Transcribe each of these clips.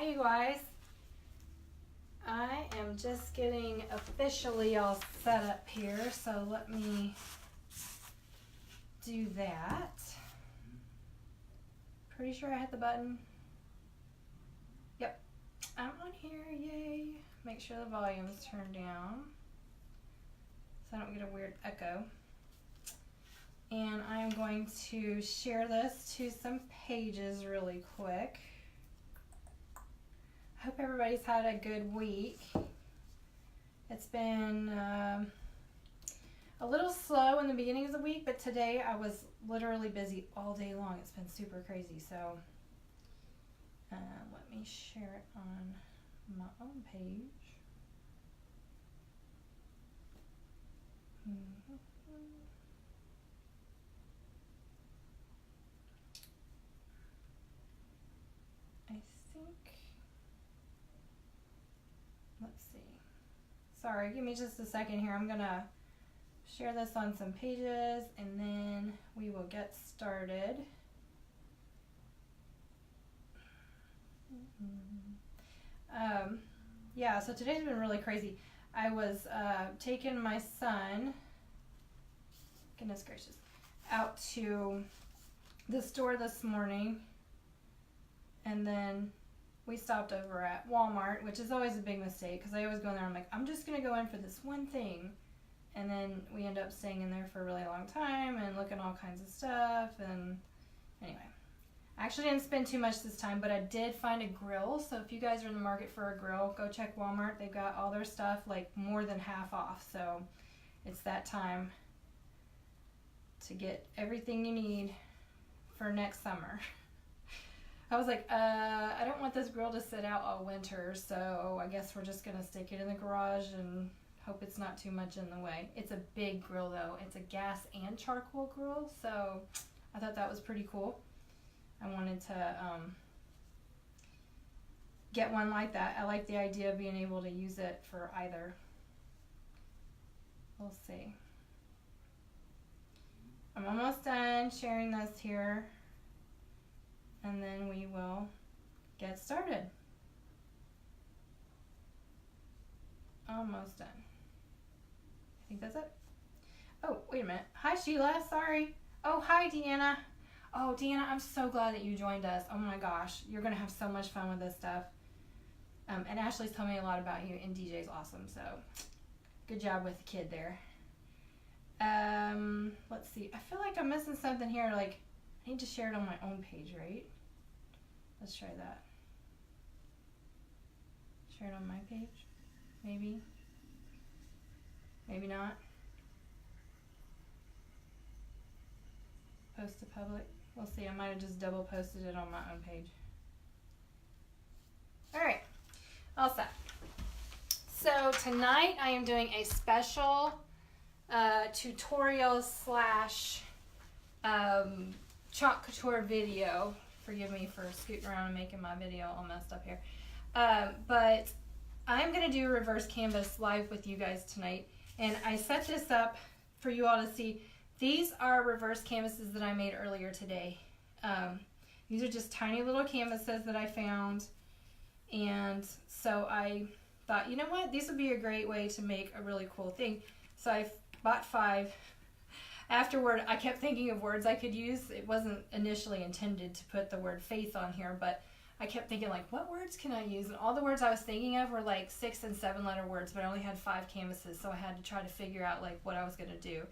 Hi you guys. I am just getting officially all set up here, so let me do that. Pretty sure I hit the button. Yep, I'm on here, yay. Make sure the volume is turned down so I don't get a weird echo. And I'm going to share this to some pages really quick. I hope everybody's had a good week. It's been a little slow in the beginning of the week, but today I was literally busy all day long. It's been super crazy. So let me share it on my own page. I think, let's see. Sorry, give me just a second here. I'm gonna share this on some pages and then we will get started. Yeah, so today's been really crazy. I was taking my son, goodness gracious, out to the store this morning, and then we stopped over at Walmart, which is always a big mistake because I always go in there, I'm like, I'm just going to go in for this one thing, and then we end up staying in there for a really long time and looking at all kinds of stuff. And anyway, I actually didn't spend too much this time, but I did find a grill. So if you guys are in the market for a grill, go check Walmart. They've got all their stuff like more than half off. So it's that time to get everything you need for next summer. I was like, I don't want this grill to sit out all winter, so I guess we're just going to stick it in the garage and hope it's not too much in the way. It's a big grill though. It's a gas and charcoal grill, so I thought that was pretty cool. I wanted to get one like that. I like the idea of being able to use it for either. We'll see. I'm almost done sharing this here, and then we will get started. Almost done. I think that's it. Oh, wait a minute. Hi, Sheila. Sorry. Oh, hi, Deanna. Oh, Deanna, I'm so glad that you joined us. Oh my gosh, you're going to have so much fun with this stuff. And Ashley's told me a lot about you, and DJ's awesome, so good job with the kid there. Let's see. I feel like I'm missing something here. Like, I need to share it on my own page, right? Let's try that. Share it on my page? Maybe. Maybe not. Post to public. We'll see. I might have just double posted it on my own page. Alright. All set. So tonight I am doing a special tutorial slash Chalk Couture video. Forgive me for scooting around and making my video all messed up here. But I'm going to do reverse canvas live with you guys tonight. And I set this up for you all to see. These are reverse canvases that I made earlier today. These are just tiny little canvases that I found. And so I thought, you know what? These would be a great way to make a really cool thing. So I bought 5. Afterward, I kept thinking of words I could use. It wasn't initially intended to put the word faith on here, but I kept thinking, like, what words can I use? And all the words I was thinking of were like 6- and 7-letter words, but I only had 5 canvases, so I had to try to figure out like what I was going to do.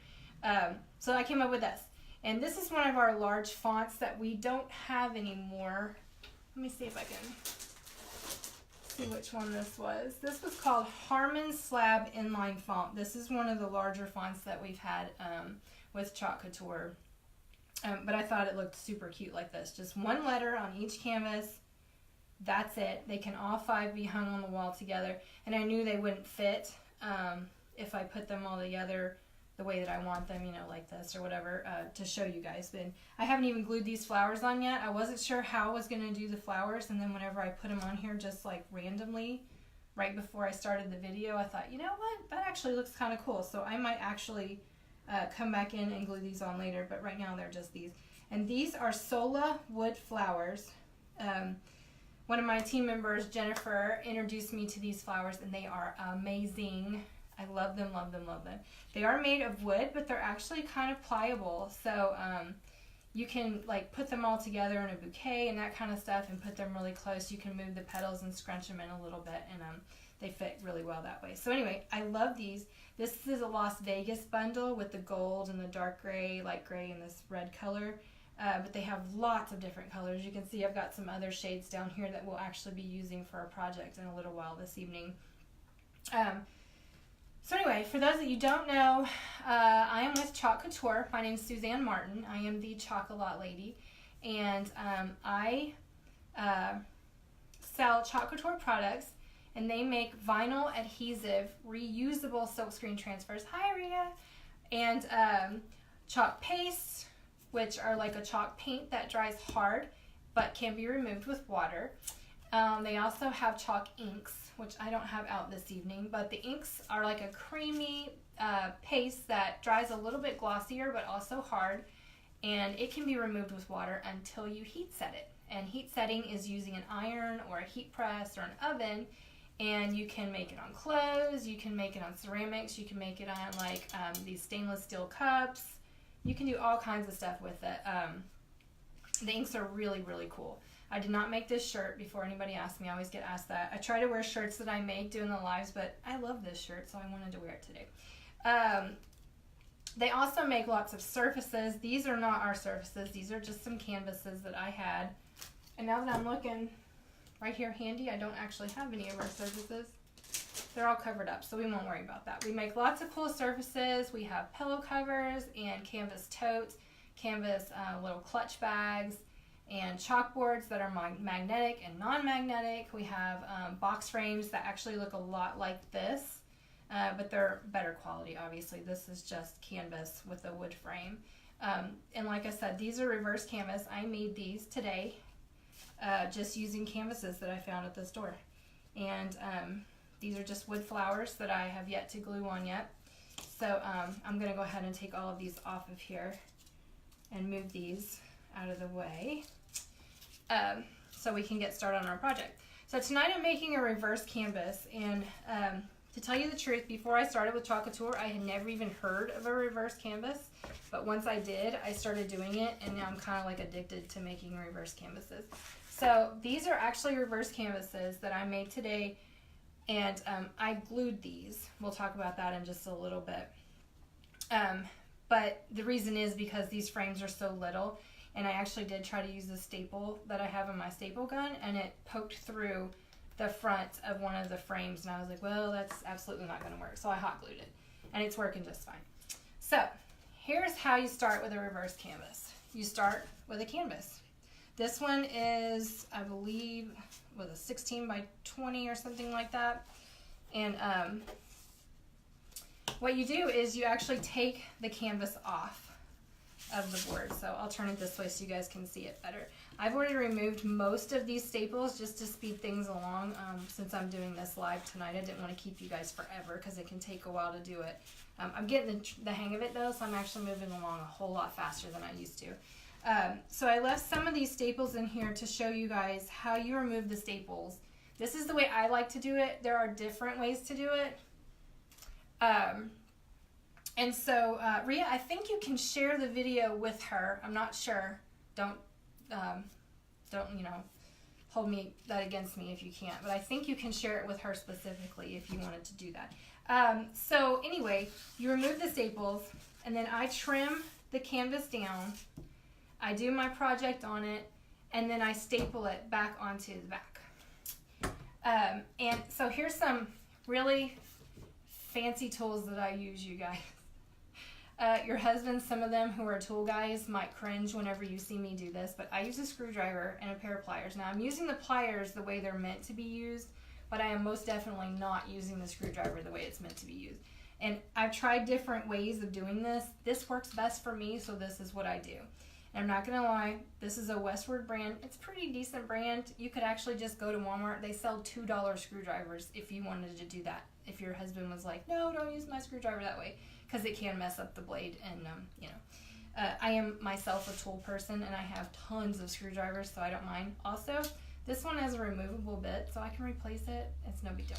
So I came up with this. And this is one of our large fonts that we don't have anymore. Let me see if I can see which one this was. This was called Harmon Slab Inline Font. This is one of the larger fonts that we've had with Chalk Couture. But I thought it looked super cute like this. Just one letter on each canvas. That's it. They can all 5 be hung on the wall together. And I knew they wouldn't fit if I put them all together the way that I want them, you know, like this or whatever, to show you guys. But I haven't even glued these flowers on yet. I wasn't sure how I was going to do the flowers, and then whenever I put them on here just like randomly, right before I started the video, I thought, you know what, that actually looks kind of cool. So I might actually come back in and glue these on later, but right now they're just these. And these are Sola Wood Flowers. one of my team members, Jennifer, introduced me to these flowers, and they are amazing. I love them, love them, love them. They are made of wood, but they're actually kind of pliable. So you can like put them all together in a bouquet and that kind of stuff and put them really close. You can move the petals and scrunch them in a little bit, and they fit really well that way. So anyway, I love these. This is a Las Vegas bundle with the gold and the dark gray, light gray, and this red color. But they have lots of different colors. You can see I've got some other shades down here that we'll actually be using for a project in a little while this evening. So anyway, for those that you don't know, I am with Chalk Couture. My name is Suzanne Martin. I am the Chocolate Lady, and I sell Chalk Couture products, and they make vinyl adhesive reusable silkscreen transfers. Hi, Rhea. And chalk paste, which are like a chalk paint that dries hard but can be removed with water. They also have chalk inks, which I don't have out this evening, but the inks are like a creamy paste that dries a little bit glossier but also hard, and it can be removed with water until you heat set it. And heat setting is using an iron or a heat press or an oven, and you can make it on clothes, you can make it on ceramics, you can make it on like these stainless steel cups. You can do all kinds of stuff with it. The inks are really, really cool. I did not make this shirt before anybody asked me. I always get asked that. I try to wear shirts that I make doing the lives, but I love this shirt, so I wanted to wear it today. They also make lots of surfaces. These are not our surfaces. These are just some canvases that I had. And now that I'm looking right here handy, I don't actually have any of our surfaces. They're all covered up, so we won't worry about that. We make lots of cool surfaces. We have pillow covers and canvas totes, canvas little clutch bags, and chalkboards that are magnetic and non-magnetic. We have box frames that actually look a lot like this, but they're better quality, obviously. This is just canvas with a wood frame. And like I said, these are reverse canvas. I made these today just using canvases that I found at the store. And these are just wood flowers that I have yet to glue on yet. So I'm going to go ahead and take all of these off of here and move these out of the way so we can get started on our project. So tonight I'm making a reverse canvas, and to tell you the truth, before I started with Chalk Couture, I had never even heard of a reverse canvas, but once I did, I started doing it, and now I'm kind of like addicted to making reverse canvases. So these are actually reverse canvases that I made today, and I glued these. We'll talk about that in just a little bit. But the reason is because these frames are so little, and I actually did try to use the staple that I have in my staple gun, and it poked through the front of one of the frames, and I was like, well, that's absolutely not going to work. So I hot glued it, and it's working just fine. So here's how you start with a reverse canvas. You start with a canvas. This one is, I believe, was a 16 by 20 or something like that. And what you do is you actually take the canvas off of the board. So I'll turn it this way so you guys can see it better. I've already removed most of these staples just to speed things along. Since I'm doing this live tonight, I didn't want to keep you guys forever because it can take a while to do it. I'm getting the hang of it though, so I'm actually moving along a whole lot faster than I used to. So I left some of these staples in here to show you guys how you remove the staples. This is the way I like to do it. There are different ways to do it. And so, Rhea, I think you can share the video with her. I'm not sure. Don't hold that against me if you can't. But I think you can share it with her specifically if you wanted to do that. So anyway, you remove the staples, and then I trim the canvas down. I do my project on it, and then I staple it back onto the back. And so here's some really fancy tools that I use, you guys. Your husbands, some of them who are tool guys, might cringe whenever you see me do this, but I use a screwdriver and a pair of pliers. Now I'm using the pliers the way they're meant to be used, but I am most definitely not using the screwdriver the way it's meant to be used. And I've tried different ways of doing this. This works best for me, so this is what I do. And I'm not gonna lie, this is a Westward brand. It's a pretty decent brand. You could actually just go to Walmart. They sell $2 screwdrivers if you wanted to do that. If your husband was like, no, don't use my screwdriver that way, because it can mess up the blade. And I am myself a tool person, and I have tons of screwdrivers, so I don't mind. Also, This one has a removable bit, so I can replace it. It's no big deal.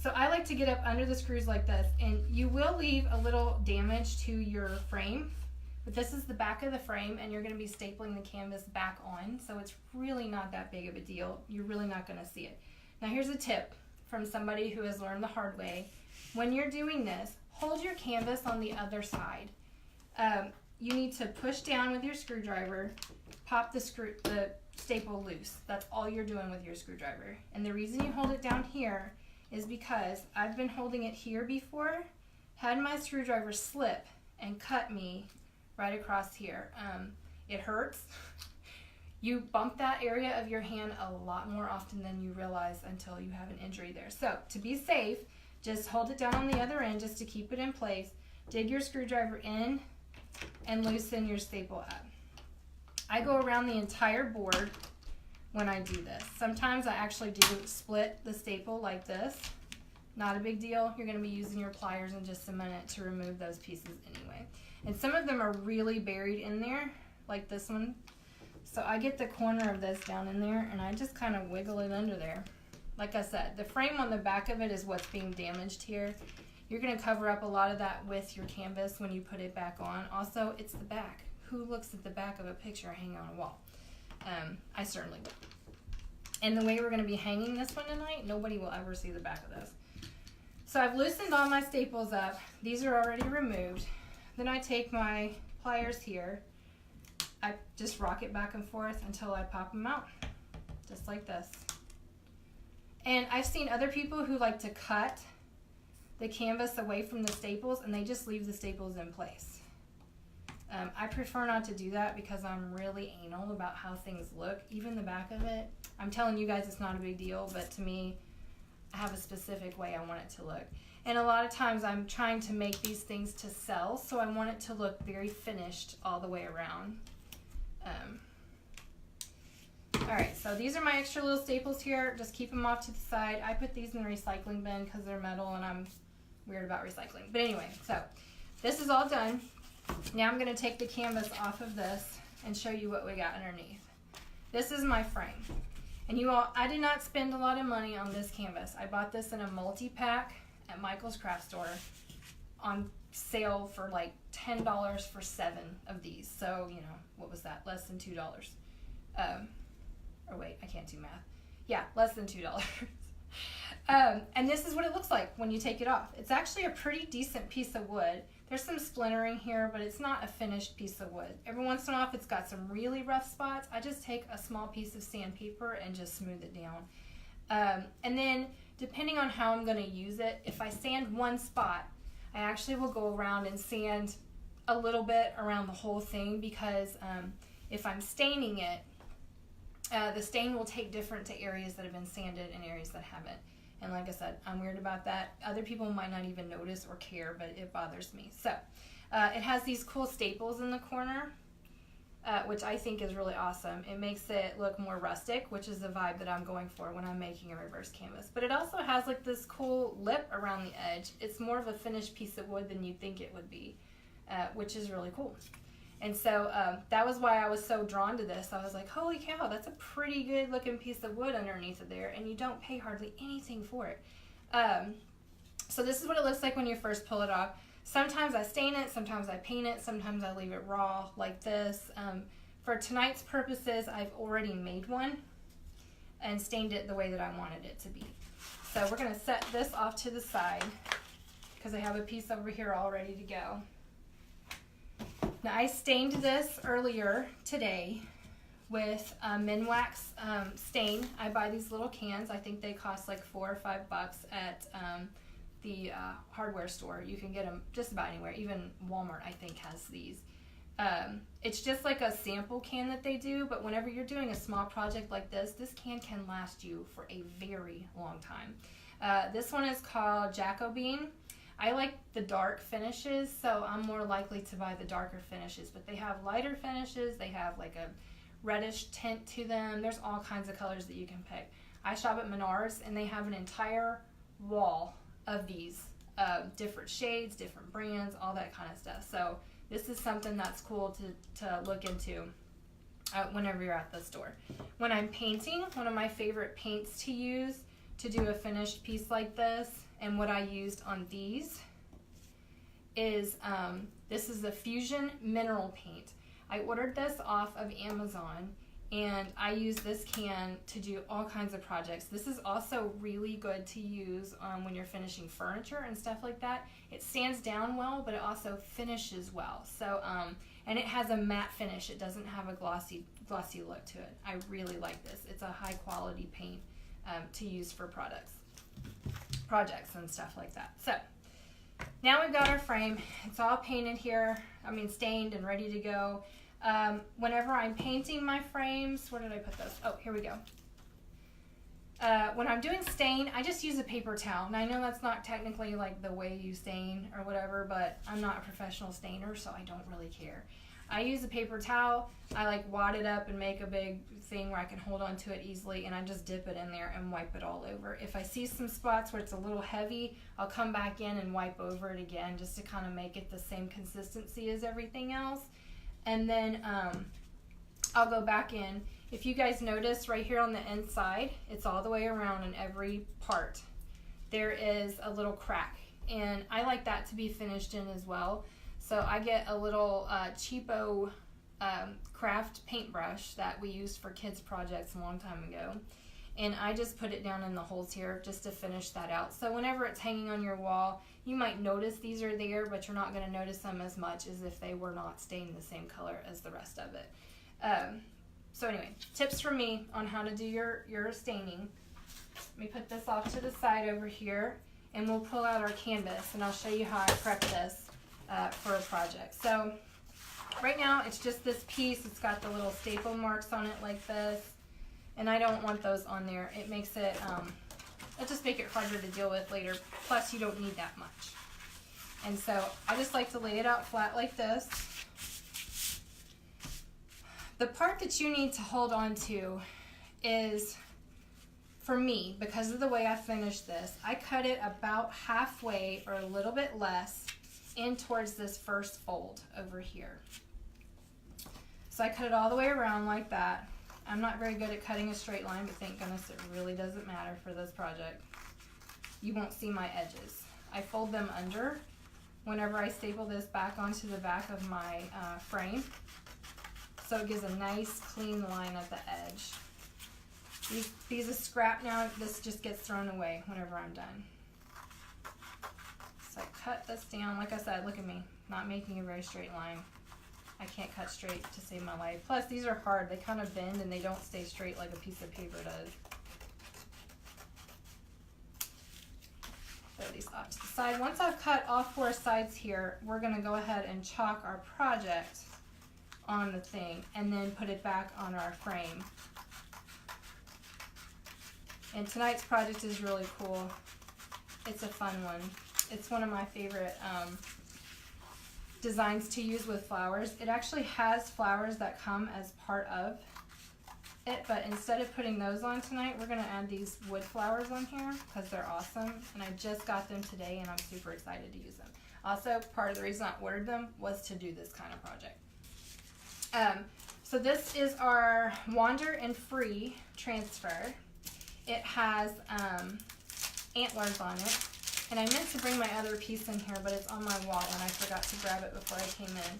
So I like to get up under the screws like this, and you will leave a little damage to your frame, but this is the back of the frame, and you're going to be stapling the canvas back on, so it's really not that big of a deal. You're really not going to see it. Now here's a tip from somebody who has learned the hard way. When you're doing this, hold your canvas on the other side. You need to push down with your screwdriver, pop the staple loose. That's all you're doing with your screwdriver. And the reason you hold it down here is because I've been holding it here before, had my screwdriver slip and cut me right across here. It hurts. You bump that area of your hand a lot more often than you realize until you have an injury there. So to be safe, just hold it down on the other end just to keep it in place. Dig your screwdriver in and loosen your staple up. I go around the entire board when I do this. Sometimes I actually do split the staple like this. Not a big deal. You're going to be using your pliers in just a minute to remove those pieces anyway. And some of them are really buried in there, like this one. So I get the corner of this down in there and I just kind of wiggle it under there. Like I said, the frame on the back of it is what's being damaged here. You're going to cover up a lot of that with your canvas when you put it back on. Also, it's the back. Who looks at the back of a picture hanging on a wall? I certainly will. And the way we're going to be hanging this one tonight, nobody will ever see the back of this. So I've loosened all my staples up. These are already removed. Then I take my pliers here. I just rock it back and forth until I pop them out, just like this. And I've seen other people who like to cut the canvas away from the staples and they just leave the staples in place. I prefer not to do that because I'm really anal about how things look, even the back of it. I'm telling you guys it's not a big deal, but to me, I have a specific way I want it to look. And a lot of times I'm trying to make these things to sell, so I want it to look very finished all the way around. Alright, so these are my extra little staples here. Just keep them off to the side. I put these in the recycling bin because they're metal and I'm weird about recycling. But anyway, so this is all done. Now I'm going to take the canvas off of this and show you what we got underneath. This is my frame. And you all, I did not spend a lot of money on this canvas. I bought this in a multi-pack at Michael's craft store on sale for like $10 for 7 of these. So, you know, what was that? Less than $2. Or wait, I can't do math. Yeah, less than $2. And this is what it looks like when you take it off. It's actually a pretty decent piece of wood. There's some splintering here, but it's not a finished piece of wood. Every once in a while, if it's got some really rough spots, I just take a small piece of sandpaper and just smooth it down. And then, depending on how I'm going to use it, if I sand one spot, I actually will go around and sand a little bit around the whole thing because if I'm staining it, the stain will take different to areas that have been sanded and areas that haven't. And like I said, I'm weird about that. Other people might not even notice or care, but it bothers me. So it has these cool staples in the corner, which I think is really awesome. It makes it look more rustic, which is the vibe that I'm going for when I'm making a reverse canvas. But it also has like this cool lip around the edge. It's more of a finished piece of wood than you'd think it would be, which is really cool. And so that was why I was so drawn to this. I was like, holy cow, that's a pretty good looking piece of wood underneath of there, and you don't pay hardly anything for it. So this is what it looks like when you first pull it off. Sometimes I stain it, sometimes I paint it, sometimes I leave it raw like this. For tonight's purposes, I've already made one and stained it the way that I wanted it to be. So we're going to set this off to the side because I have a piece over here all ready to go. Now I stained this earlier today with Minwax stain. I buy these little cans. I think they cost like $4 or $5 at the hardware store. You can get them just about anywhere. Even Walmart, I think, has these. It's just like a sample can that they do, but whenever you're doing a small project like this can last you for a very long time. This one is called Jacobean. I like the dark finishes, so I'm more likely to buy the darker finishes, but they have lighter finishes. They have like a reddish tint to them. There's all kinds of colors that you can pick. I shop at Menards, and they have an entire wall of these different shades, different brands, all that kind of stuff. So this is something that's cool to look into. whenever you're at the store. When I'm painting, one of my favorite paints to use to do a finished piece like this, and what I used on these, is this is the Fusion Mineral Paint. I ordered this off of Amazon, and I use this can to do all kinds of projects. This is also really good to use when you're finishing furniture and stuff like that. It stands down well, but it also finishes well. So, and it has a matte finish. It doesn't have a glossy look to it. I really like this. It's a high quality paint to use for projects and stuff like that. So now we've got our frame. It's all painted here. I mean, stained and ready to go. Whenever I'm painting my frames, where did I put those? Oh, here we go. When I'm doing stain, I just use a paper towel. And I know that's not technically like the way you stain or whatever, but I'm not a professional stainer, so I don't really care. I use a paper towel. I like wad it up and make a big thing where I can hold on to it easily, and I just dip it in there and wipe it all over. If I see some spots where it's a little heavy, I'll come back in and wipe over it again just to kind of make it the same consistency as everything else. And then I'll go back in. If you guys notice right here on the inside, it's all the way around in every part, there is a little crack, and I like that to be finished in as well. So I get a little cheapo craft paintbrush that we used for kids projects a long time ago, and I just put it down in the holes here just to finish that out. So whenever it's hanging on your wall, you might notice these are there, but you're not going to notice them as much as if they were not stained the same color as the rest of it. So anyway, tips from me on how to do your staining. Let me put this off to the side over here, and we'll pull out our canvas, and I'll show you how I prep this for a project. So right now it's just this piece. It's got the little staple marks on it like this, and I don't want those on there. It makes it, it'll just make it harder to deal with later. Plus you don't need that much. And so I just like to lay it out flat like this. The part that you need to hold on to is, for me, because of the way I finished this, I cut it about halfway or a little bit less in towards this first fold over here. So I cut it all the way around like that. I'm not very good at cutting a straight line, but thank goodness it really doesn't matter for this project. You won't see my edges. I fold them under whenever I staple this back onto the back of my frame, so it gives a nice clean line at the edge. These are scrap now. This just gets thrown away whenever I'm done. So I cut this down. Like I said, look at me, not making a very straight line. I can't cut straight to save my life. Plus, these are hard. They kind of bend and they don't stay straight like a piece of paper does. Throw these off to the side. Once I've cut all four sides here, we're going to go ahead and chalk our project on the thing and then put it back on our frame. And tonight's project is really cool. It's a fun one. It's one of my favorite designs to use with flowers. It actually has flowers that come as part of it, but instead of putting those on tonight, we're going to add these wood flowers on here because they're awesome, and I just got them today and I'm super excited to use them. Also, part of the reason I ordered them was to do this kind of project. So this is our Wander and Free transfer. It has antlers on it, and I meant to bring my other piece in here, but it's on my wall and I forgot to grab it before I came in.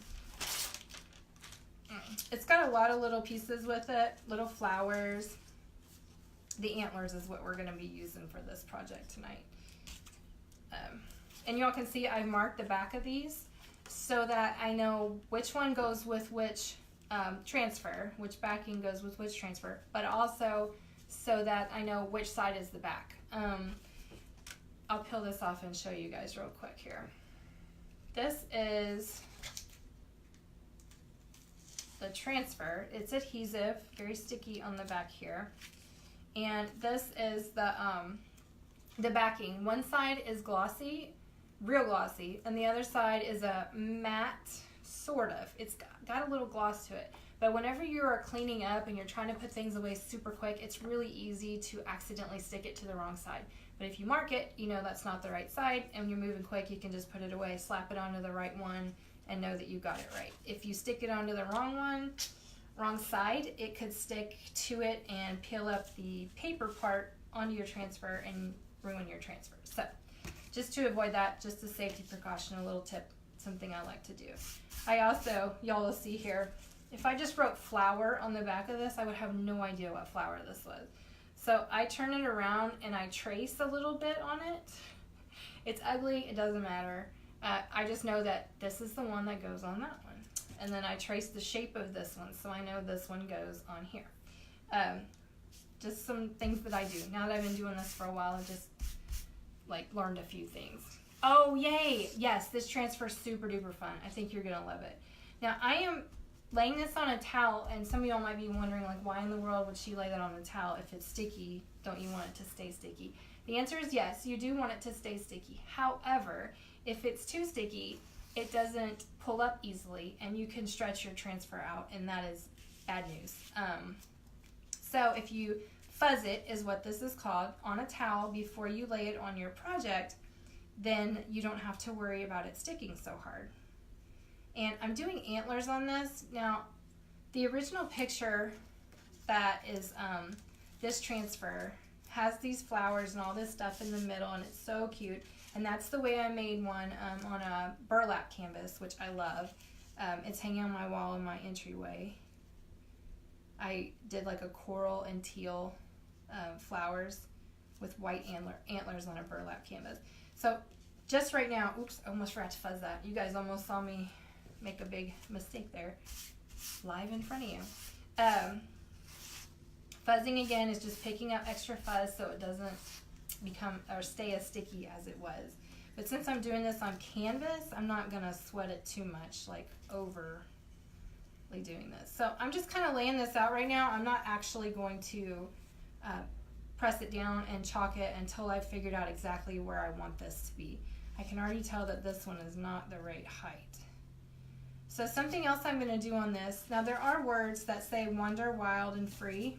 It's got a lot of little pieces with it, little flowers. The antlers is what we're going to be using for this project tonight. And y'all can see I've marked the back of these so that I know which one goes with which transfer, which backing goes with which transfer, but also so that I know which side is the back. I'll peel this off and show you guys real quick here. This is the transfer. It's adhesive, very sticky on the back here. And this is the backing. One side is glossy, real glossy, and the other side is a matte, sort of. It's got a little gloss to it. But whenever you are cleaning up and you're trying to put things away super quick, it's really easy to accidentally stick it to the wrong side. But if you mark it, you know that's not the right side, and when you're moving quick, you can just put it away, slap it onto the right one, and know that you got it right. If you stick it onto the wrong one, wrong side, it could stick to it and peel up the paper part onto your transfer and ruin your transfer. So just to avoid that, just a safety precaution, a little tip, something I like to do. I also, y'all will see here, if I just wrote flower on the back of this, I would have no idea what flower this was. So I turn it around and I trace a little bit on it. It's ugly, it doesn't matter. I just know that this is the one that goes on that one. And then I trace the shape of this one, so I know this one goes on here. Just some things that I do. Now that I've been doing this for a while, I've just like learned a few things. Oh, yay! Yes, this transfer is super duper fun. I think you're gonna love it. Now I am laying this on a towel, and some of y'all might be wondering, like, why in the world would she lay that on the towel if it's sticky? Don't you want it to stay sticky? The answer is yes, you do want it to stay sticky. However, if it's too sticky, it doesn't pull up easily, and you can stretch your transfer out, and that is bad news. So if you fuzz it, is what this is called, on a towel before you lay it on your project, then you don't have to worry about it sticking so hard. And I'm doing antlers on this. Now, the original picture that is this transfer has these flowers and all this stuff in the middle, and it's so cute. And that's the way I made one on a burlap canvas, which I love. It's hanging on my wall in my entryway. I did like a coral and teal flowers with white antlers on a burlap canvas. So just right now, oops, I almost forgot to fuzz that. You guys almost saw me make a big mistake there, live in front of you. Fuzzing again is just picking up extra fuzz so it doesn't become or stay as sticky as it was. But since I'm doing this on canvas, I'm not gonna sweat it too much, like overly doing this. So I'm just kind of laying this out right now. I'm not actually going to press it down and chalk it until I've figured out exactly where I want this to be. I can already tell that this one is not the right height. So something else I'm going to do on this, now there are words that say wonder, wild, and free,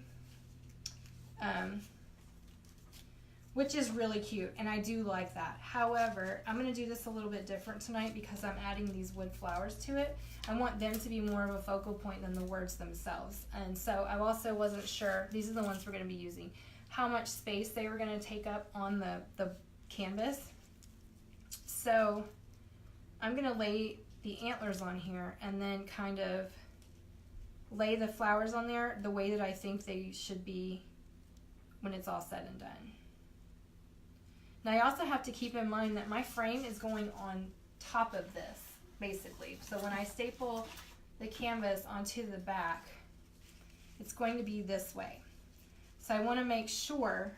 which is really cute, and I do like that. However, I'm going to do this a little bit different tonight because I'm adding these wood flowers to it. I want them to be more of a focal point than the words themselves. And so I also wasn't sure, these are the ones we're going to be using, how much space they were going to take up on the canvas. So I'm going to lay the antlers on here and then kind of lay the flowers on there the way that I think they should be when it's all said and done. Now I also have to keep in mind that my frame is going on top of this, basically. So when I staple the canvas onto the back, it's going to be this way. So I want to make sure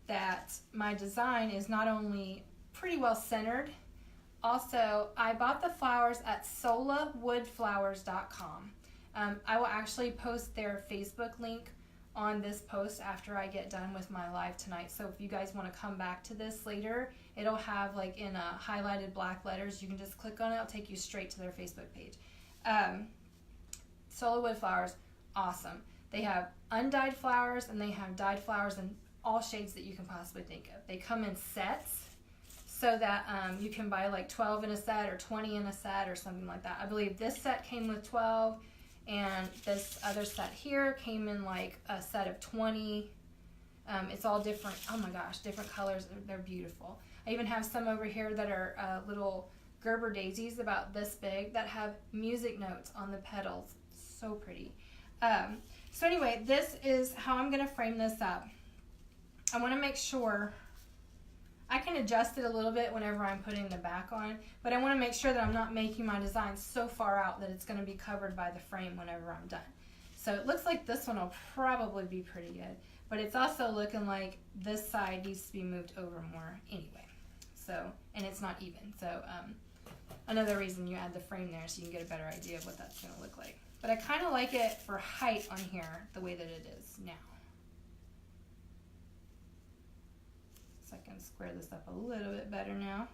that my design is not only pretty well centered, also I bought the flowers at solawoodflowers.com. I will actually post their Facebook link on this post after I get done with my live tonight. So if you guys want to come back to this later, it'll have like in highlighted black letters. You can just click on it. It'll take you straight to their Facebook page. Sola Wood Flowers, awesome. They have undyed flowers and they have dyed flowers in all shades that you can possibly think of. They come in sets so that you can buy like 12 in a set or 20 in a set or something like that. I believe this set came with 12 and this other set here came in like a set of 20. It's all different, oh my gosh, different colors. They're beautiful. I even have some over here that are little Gerber daisies about this big that have music notes on the petals. So pretty. So anyway, this is how I'm going to frame this up. I want to make sure I can adjust it a little bit whenever I'm putting the back on, but I want to make sure that I'm not making my design so far out that it's going to be covered by the frame whenever I'm done. So it looks like this one will probably be pretty good, but it's also looking like this side needs to be moved over more anyway. So, and it's not even. So another reason you add the frame there so you can get a better idea of what that's going to look like. But I kind of like it for height on here the way that it is now. So I can square this up a little bit better now.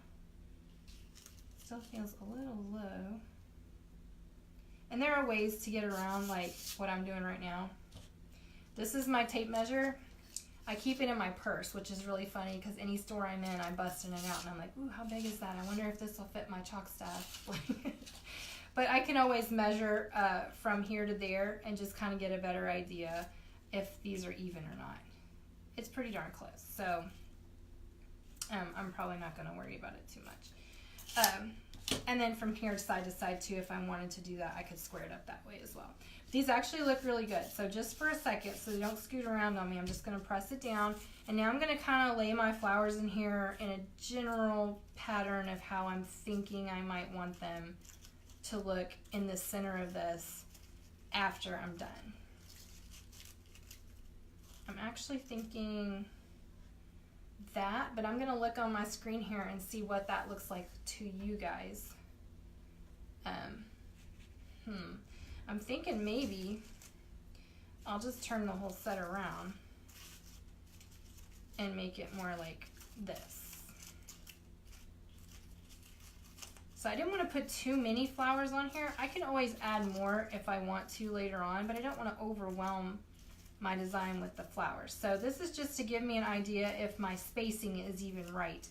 Still feels a little low. And there are ways to get around like what I'm doing right now. This is my tape measure. I keep it in my purse, which is really funny because any store I'm in, I'm busting it out and I'm like, ooh, how big is that? I wonder if this will fit my chalk staff. But I can always measure from here to there and just kind of get a better idea if these are even or not. It's pretty darn close, so I'm probably not going to worry about it too much. And then from here side to side too, if I wanted to do that, I could square it up that way as well. These actually look really good. So just for a second, so they don't scoot around on me, I'm just going to press it down. And now I'm going to kind of lay my flowers in here in a general pattern of how I'm thinking I might want them to look in the center of this after I'm done. I'm actually thinking that, but I'm going to look on my screen here and see what that looks like to you guys. I'm thinking maybe I'll just turn the whole set around and make it more like this. So I didn't want to put too many flowers on here. I can always add more if I want to later on, but I don't want to overwhelm my design with the flowers. So this is just to give me an idea if my spacing is even right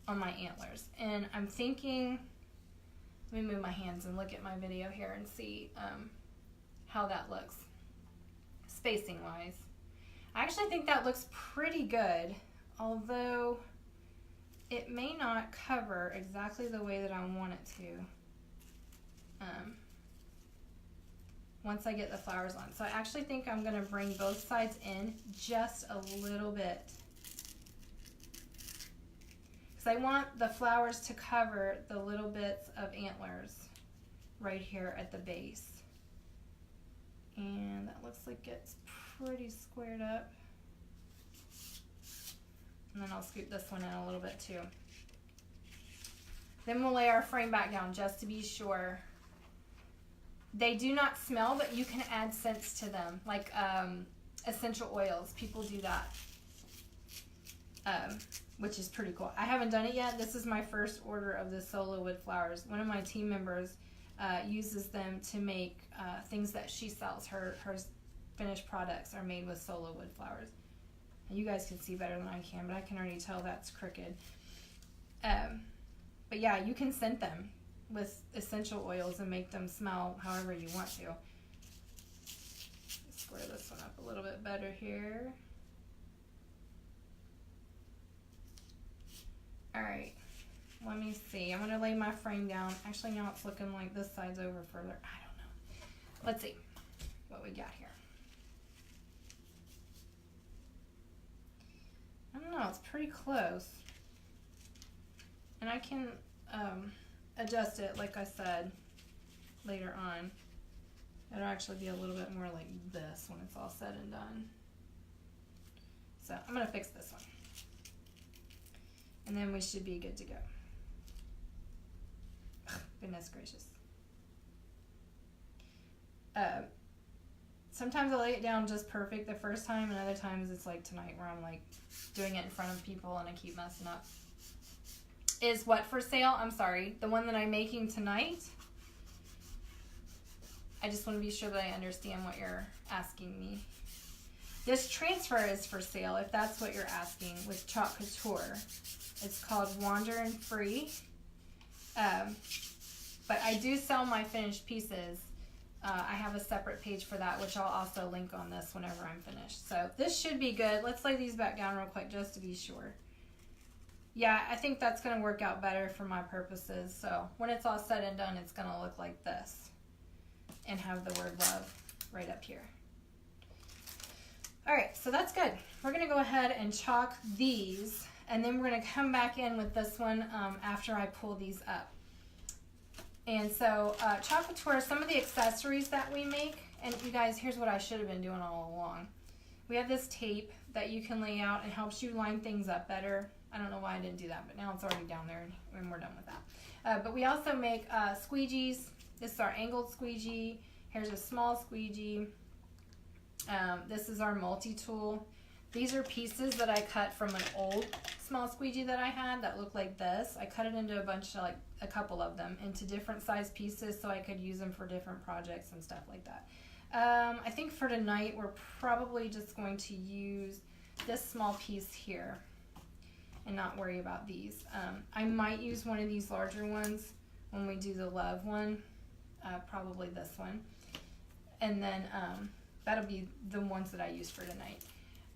on my antlers. And I'm thinking, let me move my hands and look at my video here and see how that looks spacing wise. I actually think that looks pretty good, although it may not cover exactly the way that I want it to once I get the flowers on. So I actually think I'm going to bring both sides in just a little bit, because I want the flowers to cover the little bits of antlers right here at the base. And that looks like it's pretty squared up. And then I'll scoop this one in a little bit too. Then we'll lay our frame back down just to be sure. They do not smell, but you can add scents to them, like essential oils. People do that, which is pretty cool. I haven't done it yet. This is my first order of the Sola Wood Flowers. One of my team members uses them to make things that she sells. Her finished products are made with Sola Wood Flowers. And you guys can see better than I can, but I can already tell that's crooked. But yeah, you can scent them with essential oils and make them smell however you want to. Square this one up a little bit better here. Alright, let me see. I'm going to lay my frame down. Actually, now it's looking like this side's over further. I don't know. Let's see what we got here. I don't know, it's pretty close. And I can adjust it, like I said, later on. It'll actually be a little bit more like this when it's all said and done. So I'm going to fix this one. And then we should be good to go. Goodness gracious. Sometimes I lay it down just perfect the first time, and other times it's like tonight where I'm like doing it in front of people and I keep messing up. Is what for sale? I'm sorry. The one that I'm making tonight. I just want to be sure that I understand what you're asking me. This transfer is for sale, if that's what you're asking, with Chalk Couture. It's called Wander and Free. But I do sell my finished pieces. I have a separate page for that, which I'll also link on this whenever I'm finished. So this should be good. Let's lay these back down real quick just to be sure. Yeah, I think that's going to work out better for my purposes. So when it's all said and done, it's going to look like this and have the word love right up here. All right, so that's good. We're going to go ahead and chalk these, and then we're going to come back in with this one after I pull these up. And so Chalk Couture, some of the accessories that we make, and you guys, here's what I should have been doing all along. We have this tape that you can lay out and helps you line things up better. I don't know why I didn't do that, but now it's already down there and we're done with that. But we also make squeegees. This is our angled squeegee. Here's a small squeegee. This is our multi-tool. These are pieces that I cut from an old small squeegee that I had that looked like this. I cut it into a bunch of, like a couple of them, into different size pieces so I could use them for different projects and stuff like that. I think for tonight we're probably just going to use this small piece here and not worry about these. I might use one of these larger ones when we do the love one. probably this one. And then that'll be the ones that I use for tonight.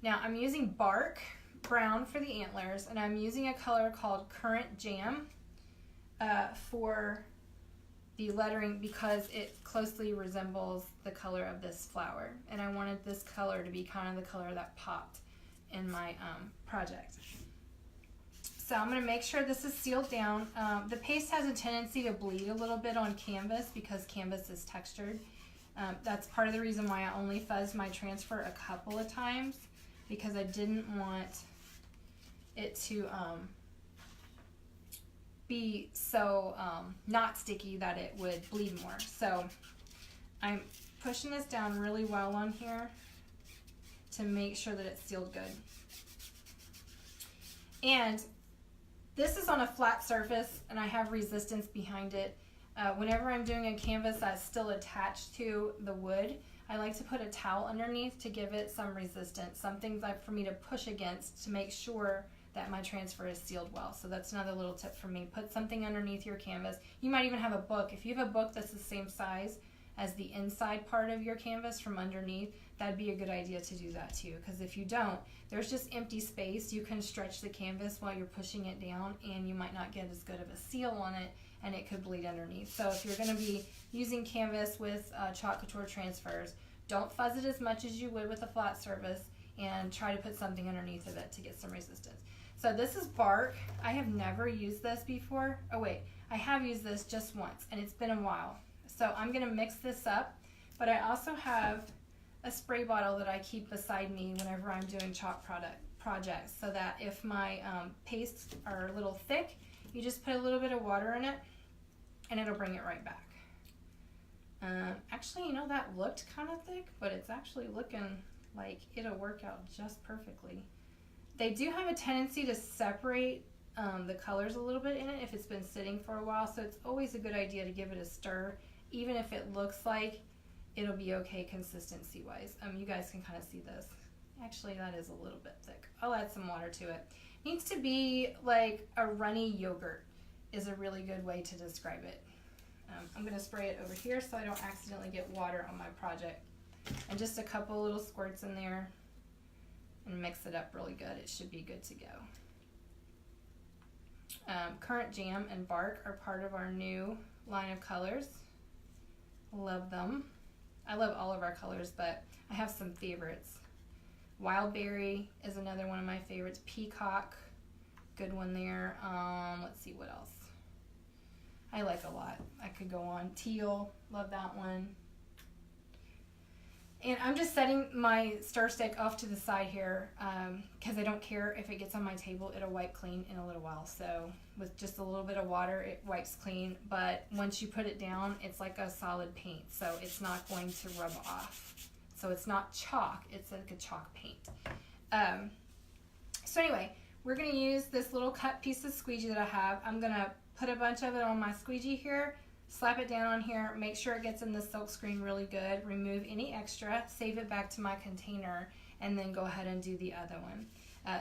Now I'm using bark brown for the antlers, and I'm using a color called Currant Jam for the lettering because it closely resembles the color of this flower, and I wanted this color to be kind of the color that popped in my project. So I'm going to make sure this is sealed down. The paste has a tendency to bleed a little bit on canvas because canvas is textured. That's part of the reason why I only fuzzed my transfer a couple of times, because I didn't want it to be so not sticky that it would bleed more. So I'm pushing this down really well on here to make sure that it's sealed good. And this is on a flat surface and I have resistance behind it. Whenever I'm doing a canvas that's still attached to the wood, I like to put a towel underneath to give it some resistance, something like for me to push against to make sure that my transfer is sealed well. So that's another little tip for me. Put something underneath your canvas. You might even have a book. If you have a book that's the same size as the inside part of your canvas from underneath, that'd be a good idea to do that too, because if you don't, there's just empty space. You can stretch the canvas while you're pushing it down and you might not get as good of a seal on it, and it could bleed underneath. So if you're going to be using canvas with Chalk Couture transfers, don't fuzz it as much as you would with a flat surface, and try to put something underneath of it to get some resistance. So this is bark. I have never used this before. Oh wait, I have used this just once and it's been a while. So I'm going to mix this up, but I also have a spray bottle that I keep beside me whenever I'm doing chalk projects, so that if my pastes are a little thick, you just put a little bit of water in it and it'll bring it right back. Actually, you know, that looked kind of thick, but it's actually looking like it'll work out just perfectly. They do have a tendency to separate the colors a little bit in it if it's been sitting for a while, so it's always a good idea to give it a stir, even if it looks like it'll be okay consistency wise. You guys can kind of see this. Actually, that is a little bit thick. I'll add some water to it. Needs to be like a runny yogurt is a really good way to describe it. I'm going to spray it over here so I don't accidentally get water on my project. And just a couple little squirts in there and mix it up really good. It should be good to go. Currant Jam and Bark are part of our new line of colors. Love them. I love all of our colors, but I have some favorites. Wild Berry is another one of my favorites. Peacock, good one there. Let's see what else. I like a lot. I could go on. Teal, love that one. And I'm just setting my stir stick off to the side here because I don't care if it gets on my table. It'll wipe clean in a little while. So with just a little bit of water, it wipes clean. But once you put it down, it's like a solid paint. So it's not going to rub off. So it's not chalk. It's like a chalk paint. So anyway, we're going to use this little cut piece of squeegee that I have. I'm going to put a bunch of it on my squeegee here. Slap it down on here, make sure it gets in the silk screen really good, remove any extra, save it back to my container, and then go ahead and do the other one.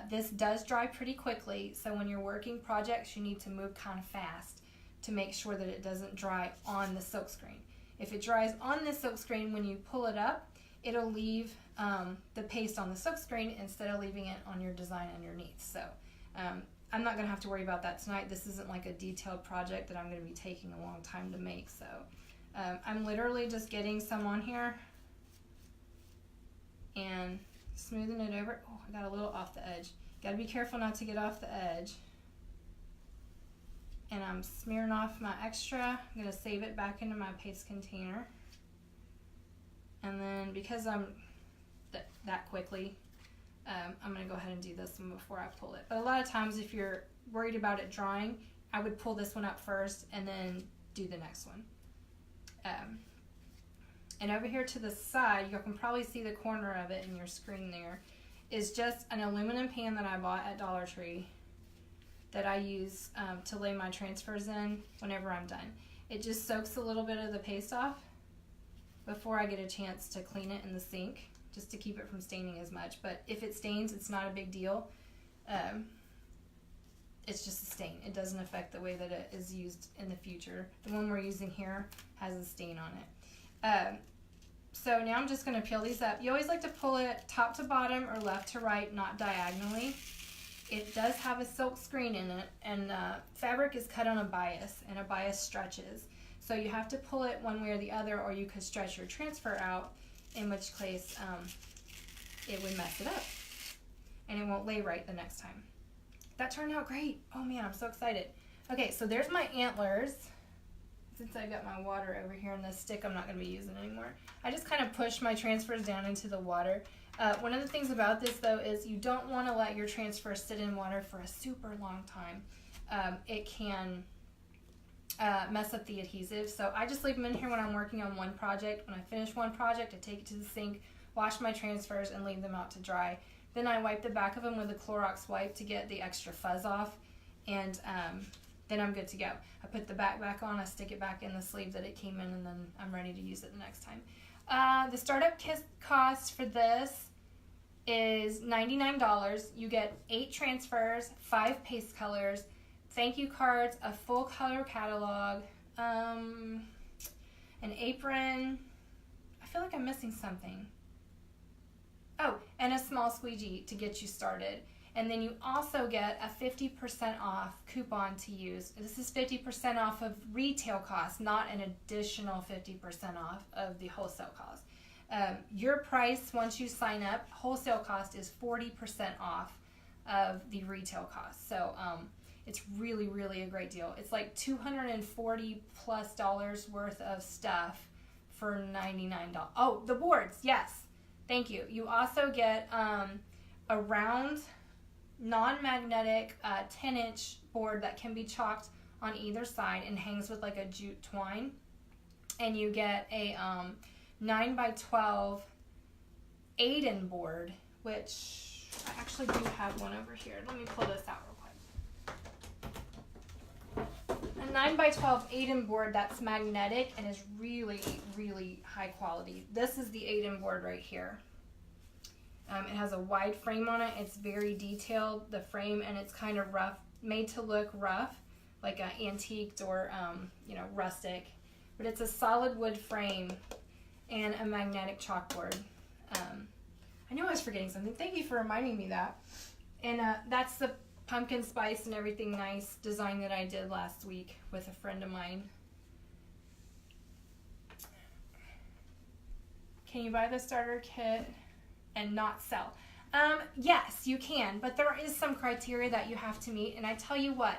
This does dry pretty quickly, so when you're working projects, you need to move kind of fast to make sure that it doesn't dry on the silk screen. If it dries on the silk screen, when you pull it up, it'll leave the paste on the silk screen instead of leaving it on your design underneath. So I'm not going to have to worry about that tonight. This isn't like a detailed project that I'm going to be taking a long time to make. So I'm literally just getting some on here and smoothing it over. Oh, I got a little off the edge. Got to be careful not to get off the edge. And I'm smearing off my extra. I'm going to save it back into my paste container. And then because I'm that quickly, I'm going to go ahead and do this one before I pull it. But a lot of times if you're worried about it drying, I would pull this one up first and then do the next one. And over here to the side, you can probably see the corner of it in your screen there, is just an aluminum pan that I bought at Dollar Tree that I use to lay my transfers in whenever I'm done. It just soaks a little bit of the paste off before I get a chance to clean it in the sink, just to keep it from staining as much. But if it stains, it's not a big deal. it's just a stain. It doesn't affect the way that it is used in the future. The one we're using here has a stain on it. So now I'm just going to peel these up. You always like to pull it top to bottom or left to right, not diagonally. It does have a silk screen in it, and fabric is cut on a bias, and a bias stretches. So you have to pull it one way or the other, or you could stretch your transfer out, in which case it would mess it up, and it won't lay right the next time. That turned out great. Oh man, I'm so excited. Okay, so there's my antlers. Since I got my water over here in this stick, I'm not going to be using it anymore. I just kind of push my transfers down into the water. One of the things about this though is you don't want to let your transfer sit in water for a super long time. It can mess up the adhesive. So I just leave them in here when I'm working on one project. When I finish one project, I take it to the sink, wash my transfers, and leave them out to dry. Then I wipe the back of them with a Clorox wipe to get the extra fuzz off, and then I'm good to go. I put the back on, I stick it back in the sleeve that it came in, and then I'm ready to use it the next time. The startup kit cost for this is $99. You get 8 transfers, 5 paste colors, thank you cards, a full color catalog, an apron. I feel like I'm missing something. Oh, and a small squeegee to get you started. And then you also get a 50% off coupon to use. This is 50% off of retail cost, not an additional 50% off of the wholesale cost. Your price, once you sign up, wholesale cost is 40% off of the retail cost. So it's really, really a great deal. It's like $240+ worth of stuff for $99. Oh, the boards, yes. Thank you. You also get a round, non-magnetic 10-inch board that can be chalked on either side and hangs with like a jute twine. And you get a 9x12 8-in board, which I actually do have one over here. Let me pull this out real quick. A 9x12 8-in board that's magnetic and is really, really high quality. This is the 8-in board right here. It has a wide frame on it. It's very detailed, the frame, and it's kind of rough, made to look rough, like antiqued or rustic. But it's a solid wood frame and a magnetic chalkboard. I knew I was forgetting something. Thank you for reminding me that. And that's the pumpkin spice and everything nice design that I did last week with a friend of mine. Can you buy the starter kit and not sell? Yes, you can, but there is some criteria that you have to meet, and I tell you what,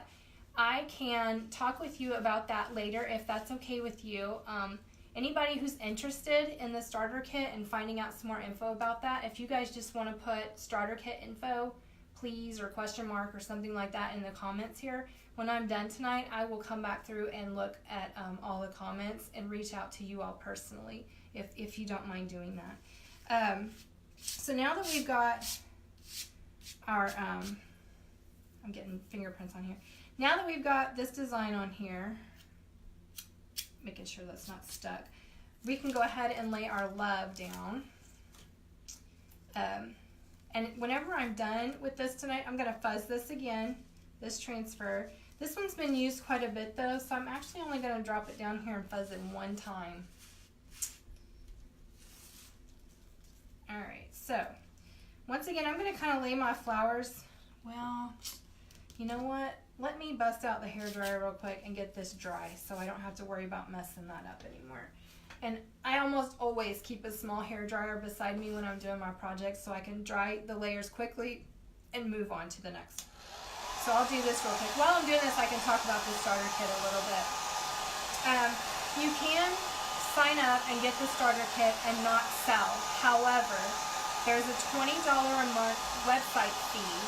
I can talk with you about that later if that's okay with you. Anybody who's interested in the starter kit and finding out some more info about that, if you guys just want to put starter kit info, please, or question mark or something like that in the comments here. When I'm done tonight, I will come back through and look at all the comments and reach out to you all personally if you don't mind doing that. So now that we've got our, I'm getting fingerprints on here. Now that we've got this design on here, making sure that's not stuck, we can go ahead and lay our love down. And whenever I'm done with this tonight, I'm going to fuzz this again, this transfer. This one's been used quite a bit though, so I'm actually only going to drop it down here and fuzz it one time. Alright, so once again, I'm going to kind of lay my flowers. Well, you know what? Let me bust out the hairdryer real quick and get this dry so I don't have to worry about messing that up anymore. And I almost always keep a small hairdryer beside me when I'm doing my projects so I can dry the layers quickly and move on to the next. So I'll do this real quick. While I'm doing this, I can talk about the starter kit a little bit. You can sign up and get the starter kit and not sell. However, there's a $20 a month website fee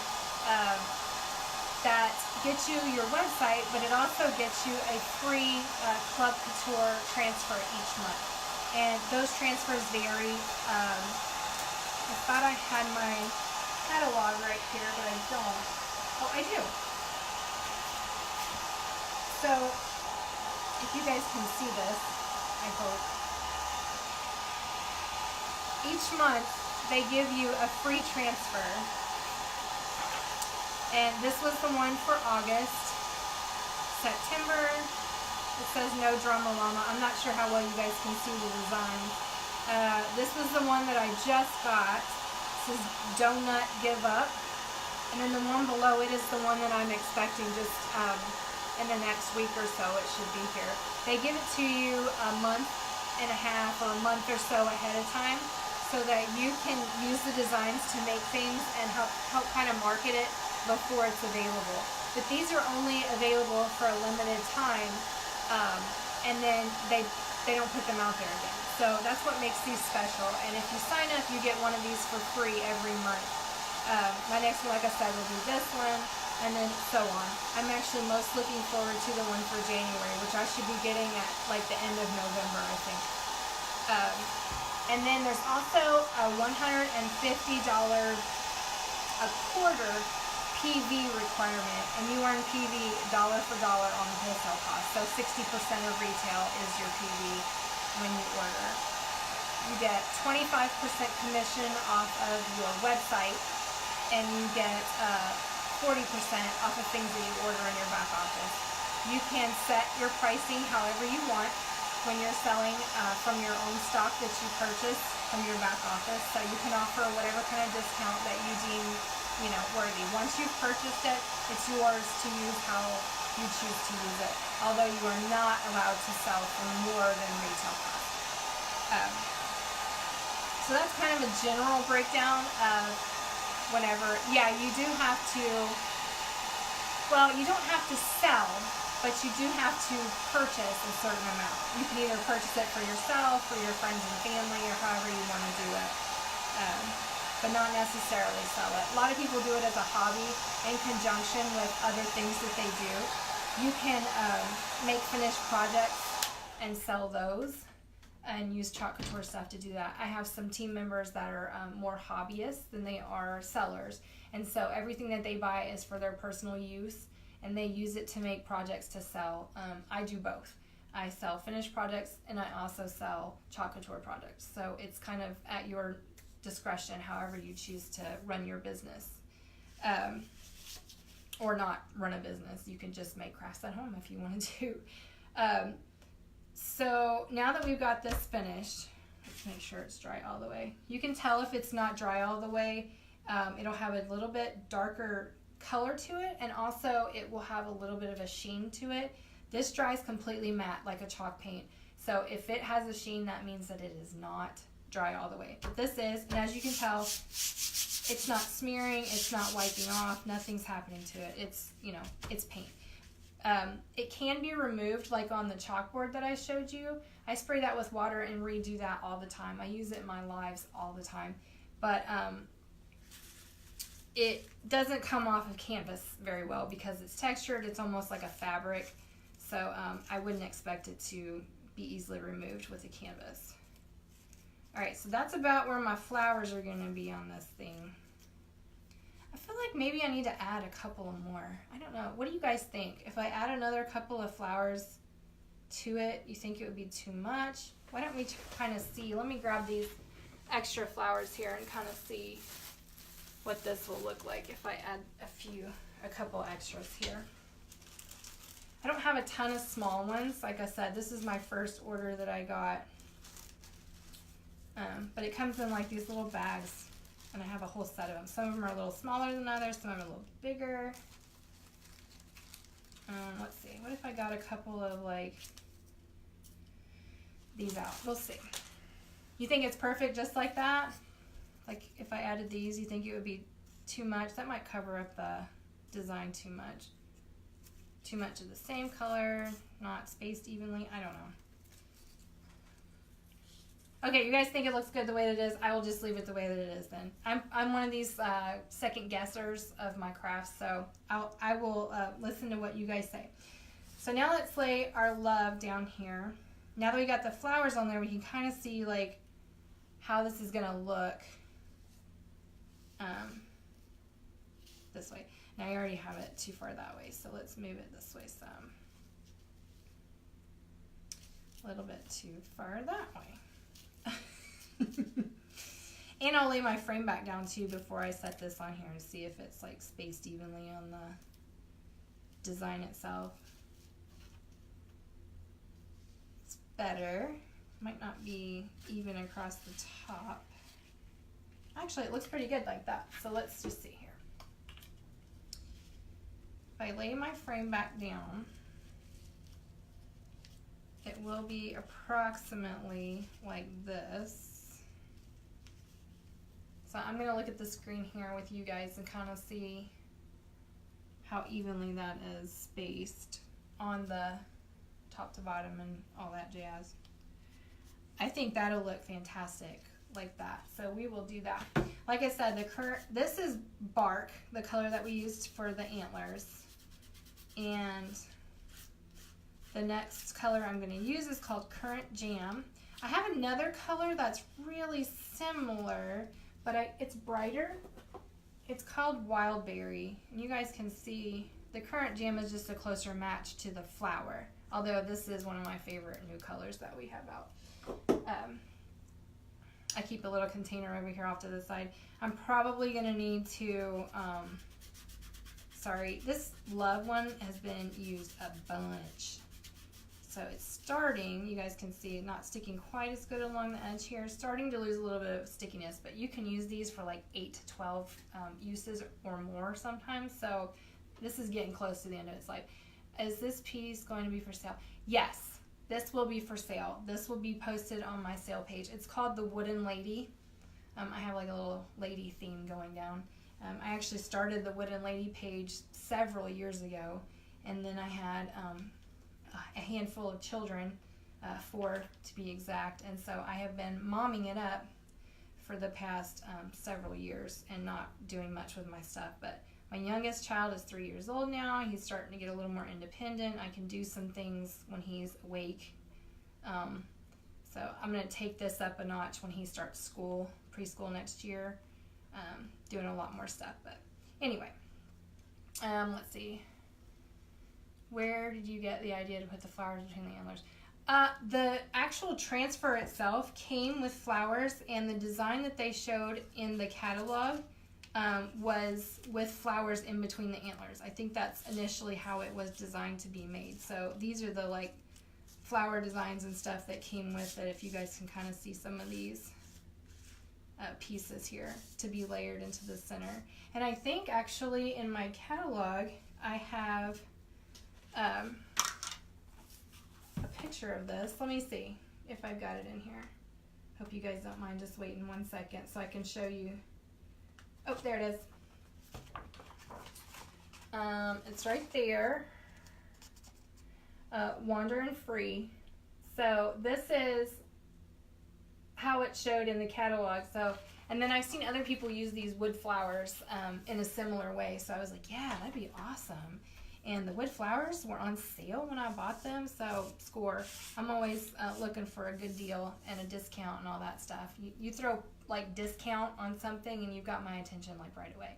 that gets you your website, but it also gets you a free Chalk Couture transfer each month. And those transfers vary. I thought I had my catalog right here, but I don't. Oh, I do. So, if you guys can see this, I hope. Each month, they give you a free transfer. And this was the one for August. September, it says no drama llama. I'm not sure how well you guys can see the design. This was the one that I just got. This is Donut Give Up. And then the one below it is the one that I'm expecting just in the next week or so. It should be here. They give it to you a month and a half or a month or so ahead of time so that you can use the designs to make things and help kind of market it before it's available. But these are only available for a limited time, and then they don't put them out there again. So that's what makes these special. And if you sign up, you get one of these for free every month. My next one, like I said, will be this one, and then so on. I'm actually most looking forward to the one for January, which I should be getting at like the end of November, I think. And then there's also a $150 a quarter PV requirement, and you earn PV dollar for dollar on the wholesale cost. So 60% of retail is your PV when you order. You get 25% commission off of your website, and you get 40% off of things that you order in your back office. You can set your pricing however you want when you're selling from your own stock that you purchase from your back office. So you can offer whatever kind of discount that you deem, worthy. Once you've purchased it, it's yours to use how you choose to use it. Although you are not allowed to sell for more than retail cost. So that's kind of a general breakdown of whenever. Yeah, you do have to. Well, you don't have to sell, but you do have to purchase a certain amount. You can either purchase it for yourself, for your friends and family, or however you want to do it, but not necessarily sell it. A lot of people do it as a hobby in conjunction with other things that they do. You can make finished projects and sell those and use Chalk Couture stuff to do that. I have some team members that are more hobbyists than they are sellers, and so everything that they buy is for their personal use, and they use it to make projects to sell. I do both. I sell finished projects, and I also sell Chalk Couture products. So it's kind of at your discretion, however you choose to run your business. Or not run a business. You can just make crafts at home if you want to. So now that we've got this finished, let's make sure it's dry all the way. You can tell if it's not dry all the way. It'll have a little bit darker color to it, and also it will have a little bit of a sheen to it. This dries completely matte like a chalk paint. So if it has a sheen, that means that it is not dry all the way. But this is, and as you can tell, it's not smearing, it's not wiping off, nothing's happening to it. It's, it's paint. It can be removed like on the chalkboard that I showed you. I spray that with water and redo that all the time. I use it in my lives all the time. But it doesn't come off of canvas very well because it's textured. It's almost like a fabric. So I wouldn't expect it to be easily removed with a canvas. Alright, so that's about where my flowers are going to be on this thing. I feel like maybe I need to add a couple of more. I don't know. What do you guys think? If I add another couple of flowers to it, you think it would be too much? Why don't we kind of see? Let me grab these extra flowers here and kind of see what this will look like if I add a couple extras here. I don't have a ton of small ones. Like I said, this is my first order that I got. But it comes in like these little bags, and I have a whole set of them. Some of them are a little smaller than others, some of them are a little bigger. Let's see, what if I got a couple of like these out? We'll see. You think it's perfect just like that? Like if I added these, you think it would be too much? That might cover up the design too much. Too much of the same color, not spaced evenly, I don't know. Okay, you guys think it looks good the way that it is? I will just leave it the way that it is then. I'm one of these second guessers of my crafts, so I will listen to what you guys say. So now let's lay our love down here. Now that we got the flowers on there, we can kind of see like how this is gonna look this way. Now I already have it too far that way, so let's move it this way some. A little bit too far that way. And I'll lay my frame back down too before I set this on here and see if it's like spaced evenly on the design itself. It's better. Might not be even across the top. Actually, it looks pretty good like that. So let's just see here. If I lay my frame back down, it will be approximately like this. So I'm going to look at the screen here with you guys and kind of see how evenly that is spaced on the top to bottom and all that jazz. I think that'll look fantastic like that. So we will do that. Like I said, this is bark, the color that we used for the antlers. And the next color I'm going to use is called Current Jam. I have another color that's really similar, but it's brighter. It's called Wild Berry. And you guys can see the Current Jam is just a closer match to the flower. Although this is one of my favorite new colors that we have out. I keep a little container over here off to the side. I'm probably going to need to, sorry, this Love one has been used a bunch. So it's starting, you guys can see it not sticking quite as good along the edge here. Starting to lose a little bit of stickiness, but you can use these for like 8 to 12 uses or more sometimes. So this is getting close to the end of its life. Is this piece going to be for sale? Yes. This will be for sale. This will be posted on my sale page. It's called the Wooden Lady. I have like a little lady theme going down. I actually started the Wooden Lady page several years ago, and then I had a handful of children, 4 to be exact, and so I have been momming it up for the past several years and not doing much with my stuff. But my youngest child is 3 years old now. He's starting to get a little more independent. I can do some things when he's awake. So I'm going to take this up a notch when he starts school, preschool next year, doing a lot more stuff. But anyway, let's see. Where did you get the idea to put the flowers between the antlers? The actual transfer itself came with flowers, and the design that they showed in the catalog was with flowers in between the antlers. I think that's initially how it was designed to be made. So these are the like flower designs and stuff that came with it. If you guys can kind of see some of these pieces here to be layered into the center. And I think actually in my catalog I have a picture of this. Let me see if I've got it in here. Hope you guys don't mind just waiting 1 second so I can show you. Oh, there it is. It's right there. Wandering Free. So this is how it showed in the catalog. So, and then I've seen other people use these wood flowers in a similar way. So I was like, yeah, that'd be awesome. And the wood flowers were on sale when I bought them. So score. I'm always looking for a good deal and a discount and all that stuff. You throw like discount on something and you've got my attention like right away.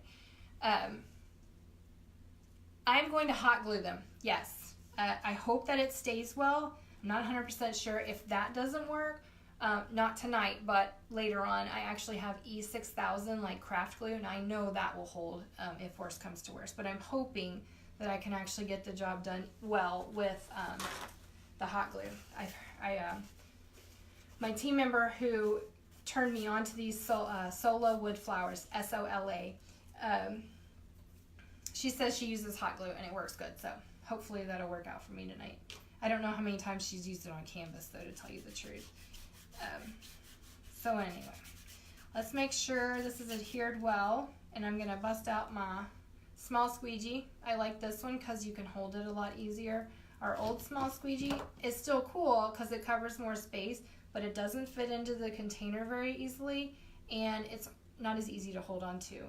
I'm going to hot glue them. Yes. I hope that it stays well. I'm not 100% sure if that doesn't work. Not tonight, but later on. I actually have E6000 like craft glue, and I know that will hold if worse comes to worse. But I'm hoping that I can actually get the job done well with the hot glue. My team member who turned me on to these Sola Wood Flowers, S-O-L-A, she says she uses hot glue and it works good, so hopefully that'll work out for me tonight. I don't know how many times she's used it on canvas though, to tell you the truth. So anyway, let's make sure this is adhered well, and I'm going to bust out my small squeegee. I like this one because you can hold it a lot easier. Our old small squeegee is still cool because it covers more space, but it doesn't fit into the container very easily, and it's not as easy to hold on to.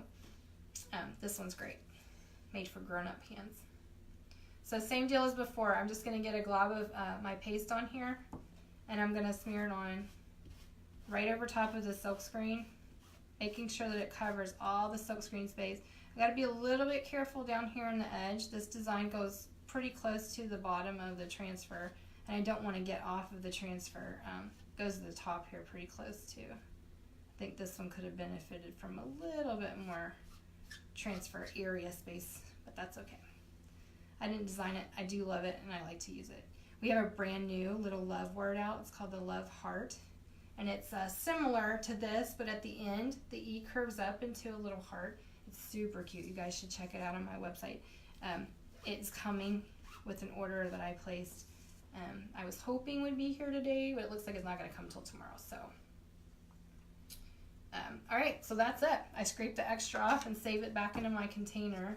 This one's great, made for grown-up hands. So same deal as before. I'm just going to get a glob of my paste on here, and I'm going to smear it on right over top of the silk screen, making sure that it covers all the silk screen space. I got to be a little bit careful down here on the edge. This design goes pretty close to the bottom of the transfer, and I don't want to get off of the transfer. Goes to the top here pretty close too. think this one could have benefited from a little bit more transfer area space, but that's okay. I didn't design it. I do love it, and I like to use it. We have a brand new little love word out. It's called the love heart, and it's similar to this, but at the end, the E curves up into a little heart. It's super cute. You guys should check it out on my website. It's coming with an order that I placed. I was hoping would be here today, but it looks like it's not going to come till tomorrow. So, all right, so that's it. I scraped the extra off and save it back into my container.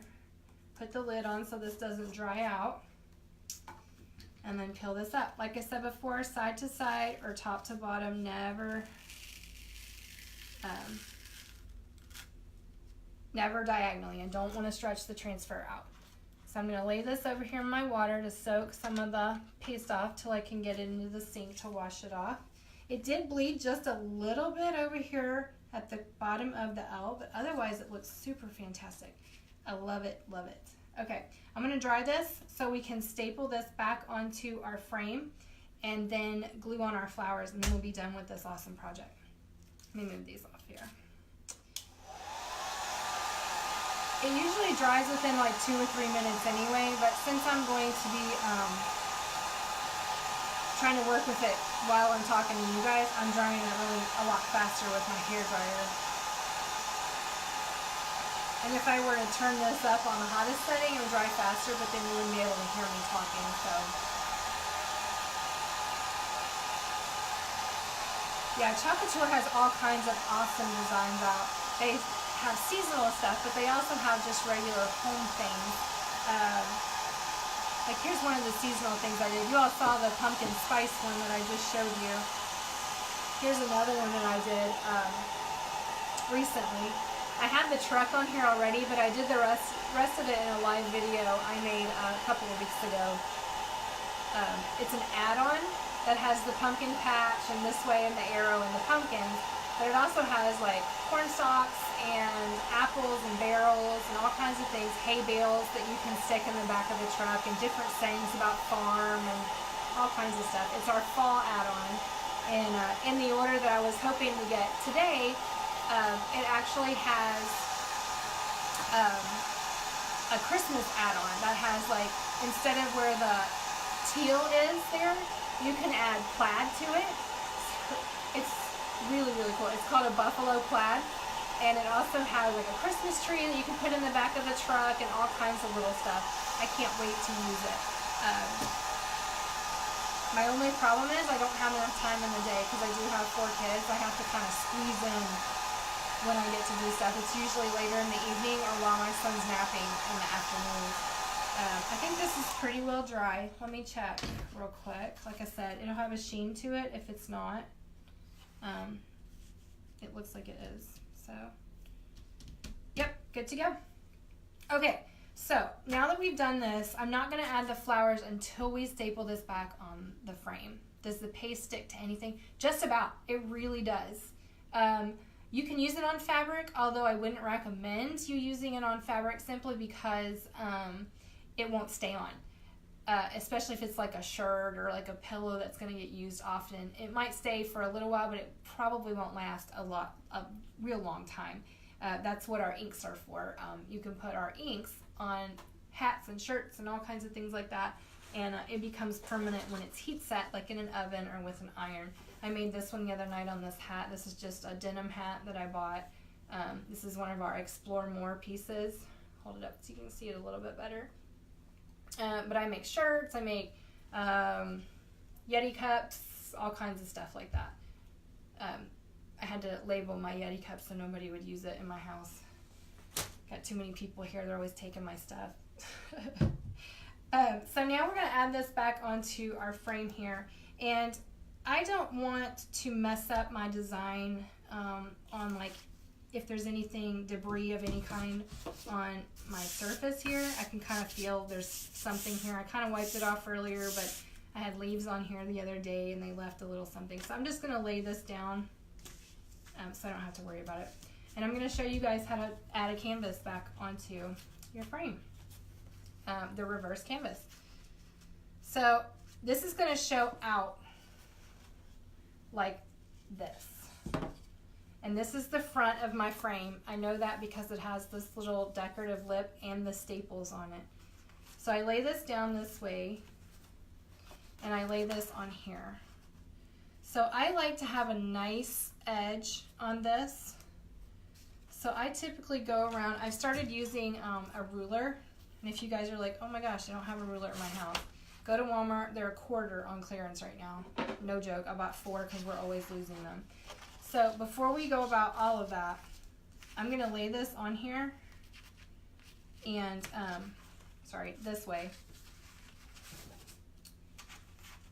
Put the lid on so this doesn't dry out. And then peel this up. Like I said before, side to side or top to bottom, never diagonally. I don't want to stretch the transfer out. So I'm going to lay this over here in my water to soak some of the paste off till I can get it into the sink to wash it off. It did bleed just a little bit over here at the bottom of the L, but otherwise it looks super fantastic. I love it, love it. Okay, I'm going to dry this so we can staple this back onto our frame and then glue on our flowers, and then we'll be done with this awesome project. Let me move these off here. It usually dries within like 2 or 3 minutes anyway, but since I'm going to be trying to work with it while I'm talking to you guys, I'm drying it a lot faster with my hair dryer. And if I were to turn this up on the hottest setting, it would dry faster, but then you wouldn't be able to hear me talking. So yeah, Chalk Couture has all kinds of awesome designs out. They have seasonal stuff, but they also have just regular home things. Like here's one of the seasonal things I did. You all saw the pumpkin spice one that I just showed you. Here's another one that I did recently. I had the truck on here already, but I did the rest of it in a live video I made a couple of weeks ago. It's an add-on that has the pumpkin patch and this way and the arrow and the pumpkins, but it also has like corn stalks and apples and barrels and all kinds of things, hay bales that you can stick in the back of the truck, and different sayings about farm and all kinds of stuff. It's our fall add-on, and in the order that I was hoping to get today, it actually has a Christmas add-on that has, like, instead of where the teal is there, you can add plaid to it. It's really, really cool. It's called a buffalo plaid, and it also has like a Christmas tree that you can put in the back of the truck and all kinds of little stuff. I can't wait to use it. My only problem is I don't have enough time in the day because I do have 4 kids. I have to kind of squeeze in when I get to do stuff. It's usually later in the evening or while my son's napping in the afternoon. I think this is pretty well dry. Let me check real quick. Like I said, it'll have a sheen to it if it's not. It looks like it is. So, yep, good to go. Okay, so now that we've done this, I'm not going to add the flowers until we staple this back on the frame. Does the paste stick to anything? Just about. It really does. You can use it on fabric, although I wouldn't recommend you using it on fabric simply because it won't stay on. Especially if it's like a shirt or like a pillow that's going to get used often. It might stay for a little while, but it probably won't last a real long time. That's what our inks are for. You can put our inks on hats and shirts and all kinds of things like that, and it becomes permanent when it's heat set, like in an oven or with an iron. I made this one the other night on this hat. This is just a denim hat that I bought. This is one of our Explore More pieces. Hold it up so you can see it a little bit better. But I make shirts, I make Yeti cups, all kinds of stuff like that. I had to label my Yeti cups so nobody would use it in my house. Got too many people here, they're always taking my stuff. So now we're going to add this back onto our frame here. And I don't want to mess up my design on, like, if there's anything, debris of any kind on my surface here. I can kind of feel there's something here. I kind of wiped it off earlier, but I had leaves on here the other day and they left a little something. So I'm just going to lay this down so I don't have to worry about it. And I'm going to show you guys how to add a canvas back onto your frame, the reverse canvas. So this is going to show out like this. And this is the front of my frame. I know that because it has this little decorative lip and the staples on it. So I lay this down this way, and I lay this on here. So I like to have a nice edge on this. So I typically go around, I've started using a ruler. And if you guys are like, oh my gosh, I don't have a ruler at my house, go to Walmart. They're $1/4 on clearance right now. No joke, I bought 4 because we're always losing them. So before we go about all of that, I'm going to lay this on here and, this way,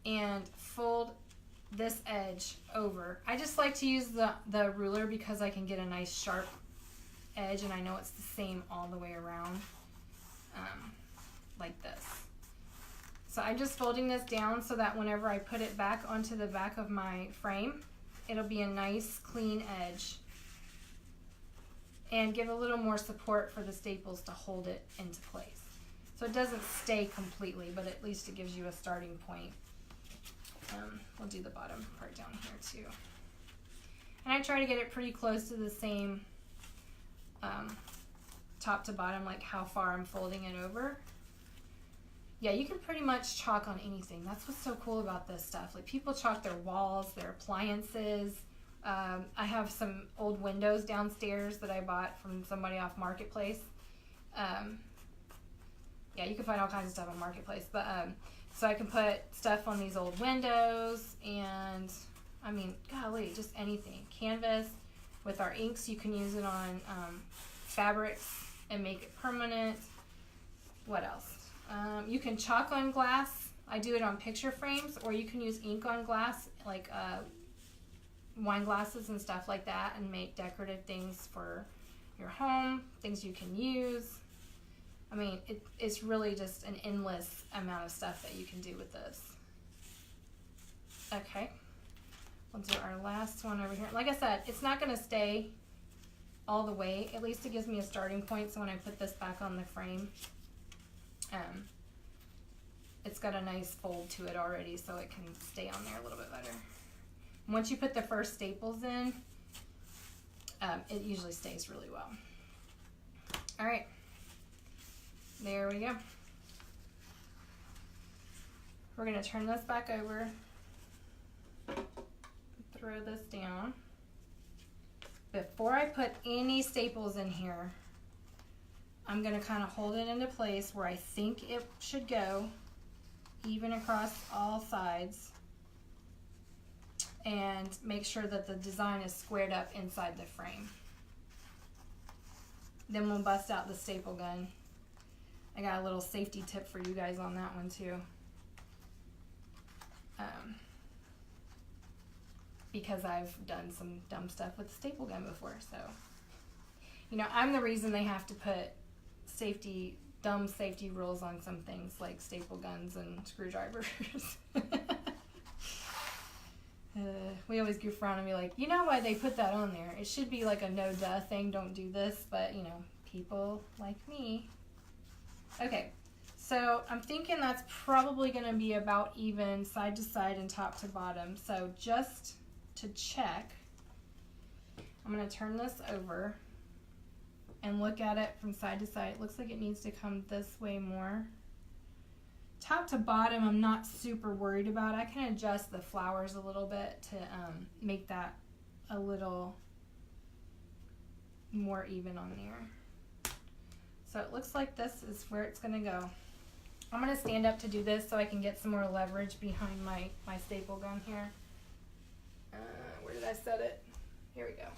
and fold this edge over. I just like to use the ruler because I can get a nice sharp edge, and I know it's the same all the way around, like this. So I'm just folding this down so that whenever I put it back onto the back of my frame, it'll be a nice clean edge and give a little more support for the staples to hold it into place. So it doesn't stay completely, but at least it gives you a starting point. We'll do the bottom part down here too. And I try to get it pretty close to the same top to bottom, like how far I'm folding it over. Yeah, you can pretty much chalk on anything. That's what's so cool about this stuff. Like, people chalk their walls, their appliances. I have some old windows downstairs that I bought from somebody off Marketplace. Yeah, you can find all kinds of stuff on Marketplace. But so I can put stuff on these old windows, and I mean, golly, just anything. Canvas. With our inks, you can use it on fabrics and make it permanent. What else? You can chalk on glass. I do it on picture frames, or you can use ink on glass, like wine glasses and stuff like that, and make decorative things for your home, things you can use. I mean, it's really just an endless amount of stuff that you can do with this. Okay, we'll do our last one over here. Like I said, it's not going to stay all the way. At least it gives me a starting point, so when I put this back on the frame, it's got a nice fold to it already, so it can stay on there a little bit better. Once you put the first staples in, it usually stays really well. All right, there we go. We're gonna turn this back over, throw this down. Before I put any staples in here, I'm gonna kind of hold it into place where I think it should go, even across all sides, and make sure that the design is squared up inside the frame. Then we'll bust out the staple gun. I got a little safety tip for you guys on that one too. Because I've done some dumb stuff with the staple gun before, so. You know, I'm the reason they have to put dumb safety rules on some things like staple guns and screwdrivers. We always goof around and be like, you know why they put that on there? It should be like a no-duh thing, don't do this, but you know, people like me. Okay, so I'm thinking that's probably gonna be about even side to side and top to bottom. So just to check, I'm gonna turn this over and look at it from side to side. It looks like it needs to come this way more. Top to bottom, I'm not super worried about. I can adjust the flowers a little bit to make that a little more even on there. So it looks like this is where it's gonna go. I'm gonna stand up to do this so I can get some more leverage behind my staple gun here. Where did I set it? Here we go.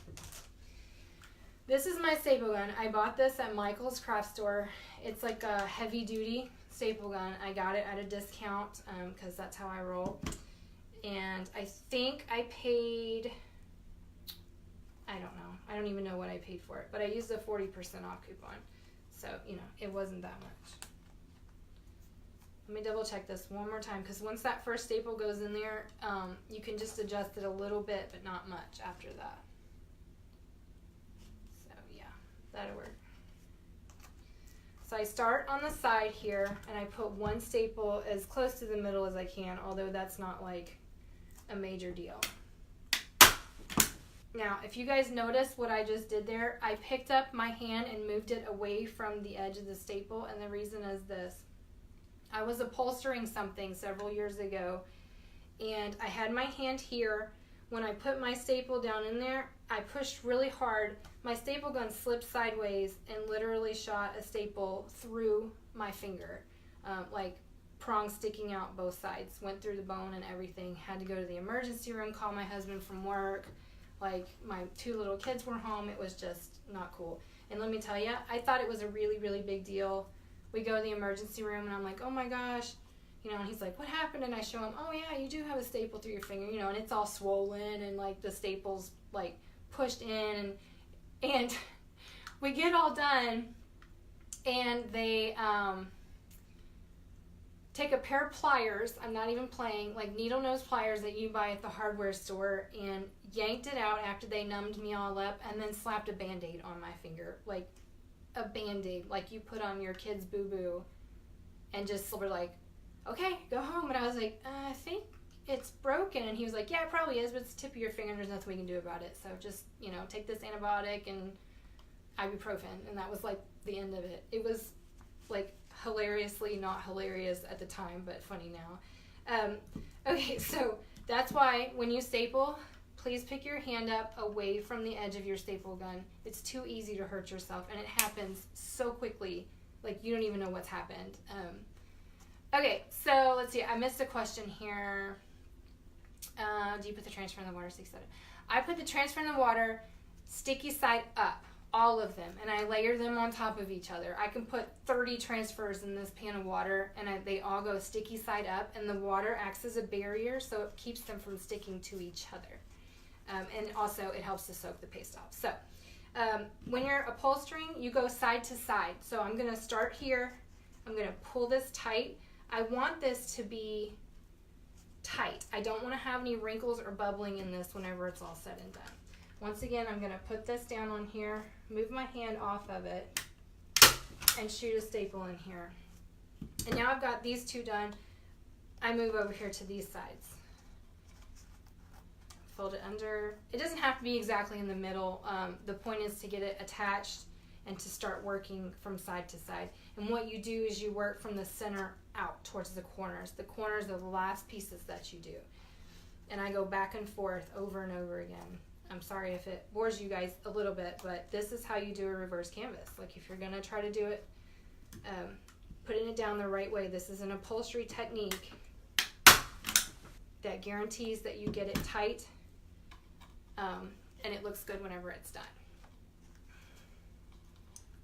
This is my staple gun. I bought this at Michael's craft store. It's like a heavy duty staple gun. I got it at a discount because that's how I roll. And I think I paid, I don't know. I don't even know what I paid for it, but I used a 40% off coupon. So, you know, it wasn't that much. Let me double check this one more time, because once that first staple goes in there, you can just adjust it a little bit, but not much after that. So yeah, that'll work. So I start on the side here, and I put one staple as close to the middle as I can, although that's not like a major deal. Now, if you guys notice what I just did there, I picked up my hand and moved it away from the edge of the staple, and the reason is this. I was upholstering something several years ago, and I had my hand here. When I put my staple down in there, I pushed really hard. My staple gun slipped sideways and literally shot a staple through my finger, like prongs sticking out both sides, went through the bone and everything. Had to go to the emergency room, call my husband from work. Like, my 2 little kids were home. It was just not cool. And let me tell you, I thought it was a really, really big deal. We go to the emergency room, and I'm like, oh my gosh. You know, and he's like, what happened? And I show him, oh yeah, you do have a staple through your finger, you know, and it's all swollen, and like the staple's like pushed in, and we get all done, and they take a pair of pliers, I'm not even playing, like needle nose pliers that you buy at the hardware store, and yanked it out after they numbed me all up, and then slapped a Band-Aid on my finger, like a Band-Aid, like you put on your kid's boo-boo, and just were like, okay, go home. And I was like, I think it's broken. And he was like, yeah, it probably is, but it's the tip of your finger and there's nothing we can do about it. So just, you know, take this antibiotic and ibuprofen. And that was like the end of it. It was like hilariously not hilarious at the time, but funny now. Okay, so that's why when you staple, please pick your hand up away from the edge of your staple gun. It's too easy to hurt yourself, and it happens so quickly, like you don't even know what's happened. Okay, so let's see. I missed a question here. Do you put the transfer in the water sticky side up? I put the transfer in the water sticky side up, all of them, and I layer them on top of each other. I can put 30 transfers in this pan of water, and they all go sticky side up, and the water acts as a barrier, so it keeps them from sticking to each other. And also, it helps to soak the paste off. So, when you're upholstering, you go side to side. So I'm going to start here. I'm going to pull this tight. I want this to be tight. I don't want to have any wrinkles or bubbling in this whenever it's all said and done. Once again, I'm going to put this down on here, move my hand off of it, and shoot a staple in here. And now I've got these 2 done. I move over here to these sides. Fold it under. It doesn't have to be exactly in the middle. The point is to get it attached and to start working from side to side. And what you do is you work from the center out towards the corners. The corners are the last pieces that you do. And I go back and forth over and over again. I'm sorry if it bores you guys a little bit, but this is how you do a reverse canvas. Like if you're going to try to do it, putting it down the right way. This is an upholstery technique that guarantees that you get it tight, and it looks good whenever it's done.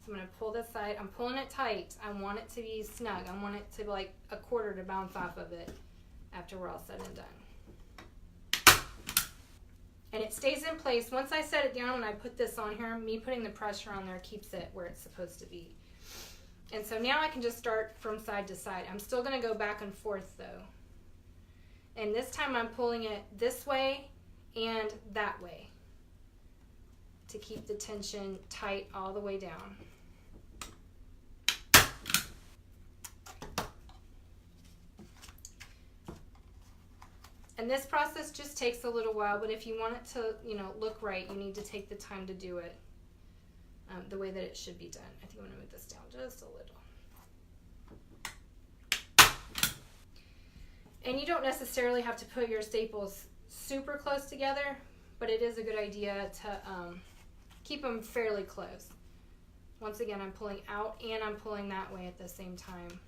I'm going to pull this side. I'm pulling it tight. I want it to be snug. I want it to be like a quarter to bounce off of it after we're all said and done. And it stays in place. Once I set it down and I put this on here, me putting the pressure on there keeps it where it's supposed to be. And so now I can just start from side to side. I'm still going to go back and forth though. And this time I'm pulling it this way and that way to keep the tension tight all the way down. And this process just takes a little while, but if you want it to, look right, you need to take the time to do it the way that it should be done. I think I'm going to move this down just a little. And you don't necessarily have to put your staples super close together, but it is a good idea to keep them fairly close. Once again, I'm pulling out and I'm pulling that way at the same time.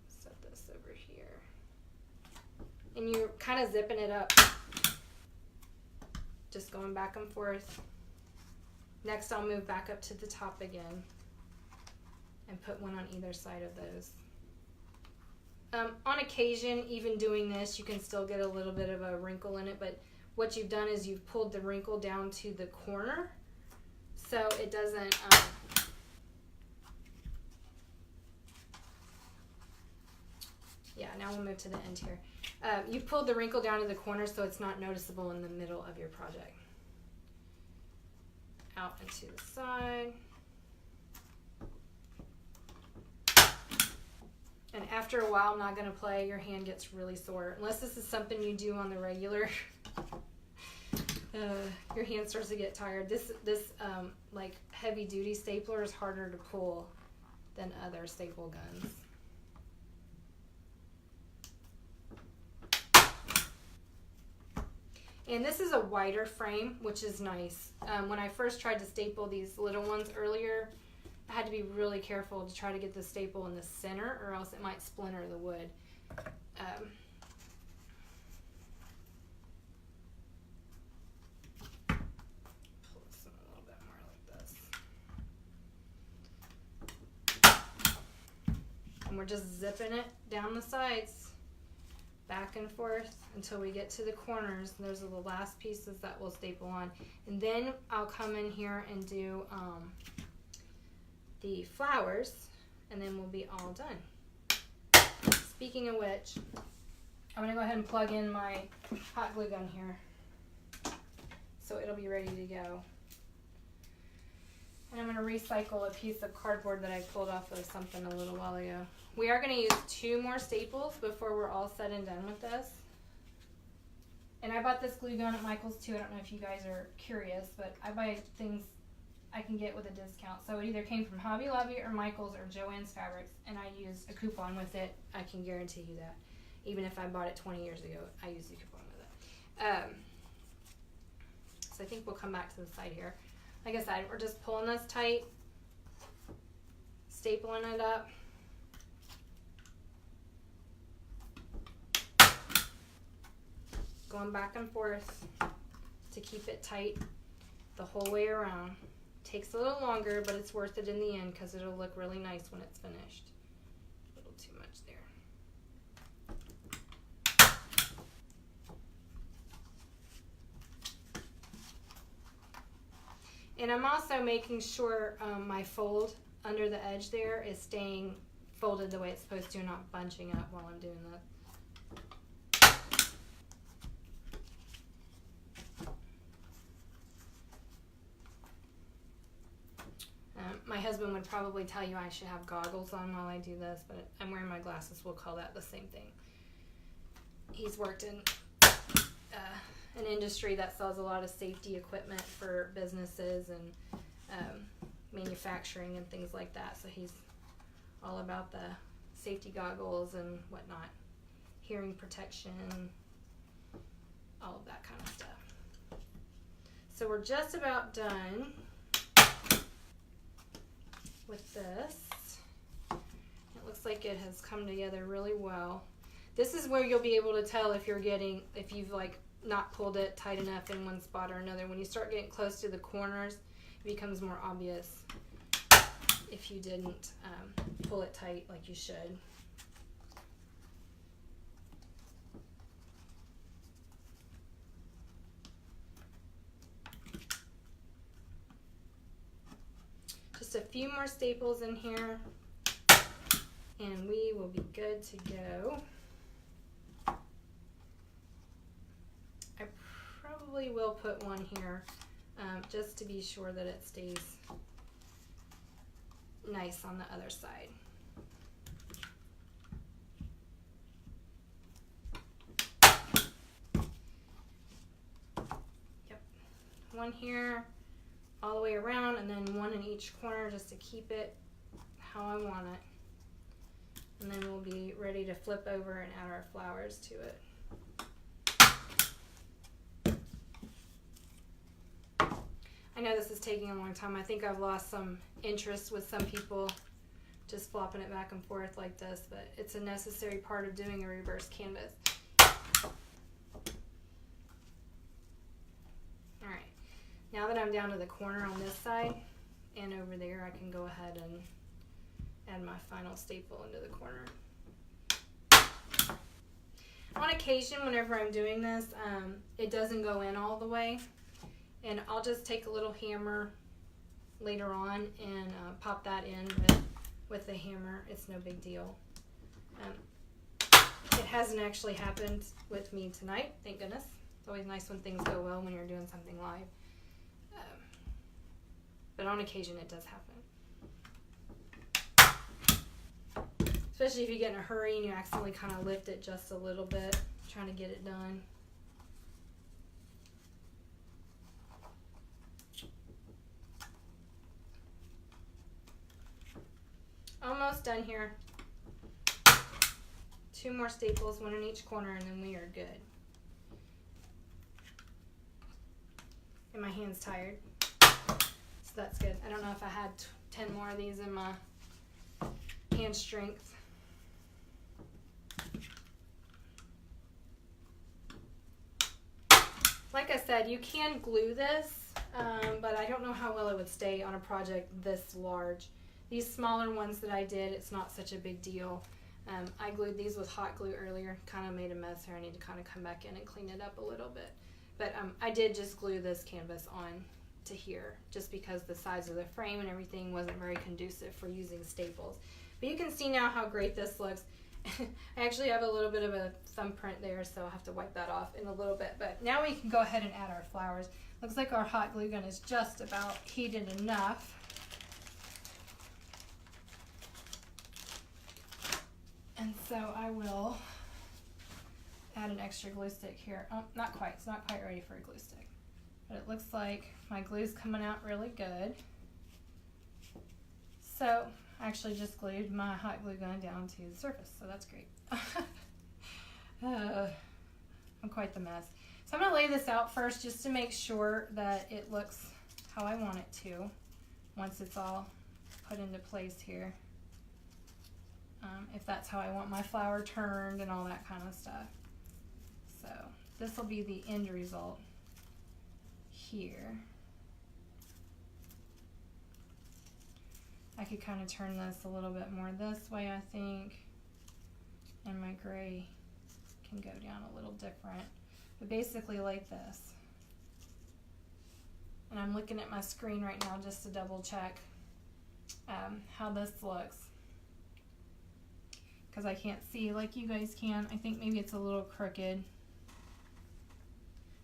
Set this over here. And you're kind of zipping it up. Just going back and forth. Next, I'll move back up to the top again and put one on either side of those. On occasion, even doing this, you can still get a little bit of a wrinkle in it, but what you've done is you've pulled the wrinkle down to the corner so it doesn't now we'll move to the end here. You pulled the wrinkle down to the corner so it's not noticeable in the middle of your project. Out and to the side. And after a while, I'm not going to play, your hand gets really sore. Unless this is something you do on the regular. Your hand starts to get tired. This like heavy duty stapler is harder to pull than other staple guns. And this is a wider frame, which is nice. When I first tried to staple these little ones earlier, I had to be really careful to try to get the staple in the center, or else it might splinter the wood. Pull this in a little bit more like this. And we're just zipping it down the sides, back and forth until we get to the corners. And those are the last pieces that we'll staple on. And then I'll come in here and do the flowers, and then we'll be all done. Speaking of which, I'm going to go ahead and plug in my hot glue gun here so it'll be ready to go. And I'm going to recycle a piece of cardboard that I pulled off of something a little while ago. We are going to use 2 more staples before we're all said and done with this. And I bought this glue gun at Michael's too. I don't know if you guys are curious, but I buy things I can get with a discount. So it either came from Hobby Lobby or Michael's or Joann's Fabrics, and I used a coupon with it. I can guarantee you that. Even if I bought it 20 years ago, I used a coupon with it. So I think we'll come back to the side here. Like I said, we're just pulling this tight, stapling it up. Going back and forth to keep it tight the whole way around. Takes a little longer, but it's worth it in the end because it'll look really nice when it's finished. A little too much there. And I'm also making sure my fold under the edge there is staying folded the way it's supposed to, not bunching up while I'm doing that. My husband would probably tell you I should have goggles on while I do this, but I'm wearing my glasses. We'll call that the same thing. He's worked in an industry that sells a lot of safety equipment for businesses and manufacturing and things like that. So he's all about the safety goggles and whatnot, hearing protection, all of that kind of stuff. So we're just about done with this. It looks like it has come together really well. This is where you'll be able to tell if you've like not pulled it tight enough in one spot or another. When you start getting close to the corners, it becomes more obvious if you didn't pull it tight like you should. Just a few more staples in here and we will be good to go. I probably will put one here just to be sure that it stays nice on the other side. Yep, one here all the way around, and then one in each corner just to keep it how I want it. And then we'll be ready to flip over and add our flowers to it. I know this is taking a long time. I think I've lost some interest with some people just flopping it back and forth like this, but it's a necessary part of doing a reverse canvas. Alright, now that I'm down to the corner on this side and over there, I can go ahead and add my final staple into the corner. On occasion, whenever I'm doing this, it doesn't go in all the way. And I'll just take a little hammer later on and pop that in with the hammer. It's no big deal. It hasn't actually happened with me tonight, thank goodness. It's always nice when things go well when you're doing something live. But on occasion it does happen. Especially if you get in a hurry and you accidentally kind of lift it just a little bit, trying to get it done. almost done here. 2 more staples, 1 in each corner, and then we are good. And my hand's tired, so that's good. I don't know if I had 10 more of these in my hand strength. Like I said, you can glue this, but I don't know how well it would stay on a project this large. These smaller ones that I did, it's not such a big deal. I glued these with hot glue earlier, kind of made a mess here. I need to kind of come back in and clean it up a little bit. But I did just glue this canvas on to here, just because the size of the frame and everything wasn't very conducive for using staples. But you can see now how great this looks. I actually have a little bit of a thumbprint there, so I'll have to wipe that off in a little bit. But now we can go ahead and add our flowers. Looks like our hot glue gun is just about heated enough. And so I will add an extra glue stick here. Oh, not quite. It's not quite ready for a glue stick. But it looks like my glue's coming out really good. So I actually just glued my hot glue gun down to the surface, so that's great. I'm quite the mess. So I'm going to lay this out first just to make sure that it looks how I want it to once it's all put into place here. If that's how I want my flower turned and all that kind of stuff. So this will be the end result here. I could kind of turn this a little bit more this way, I think, and my gray can go down a little different, but basically like this. And I'm looking at my screen right now just to double check how this looks, because I can't see like you guys can. I think maybe it's a little crooked,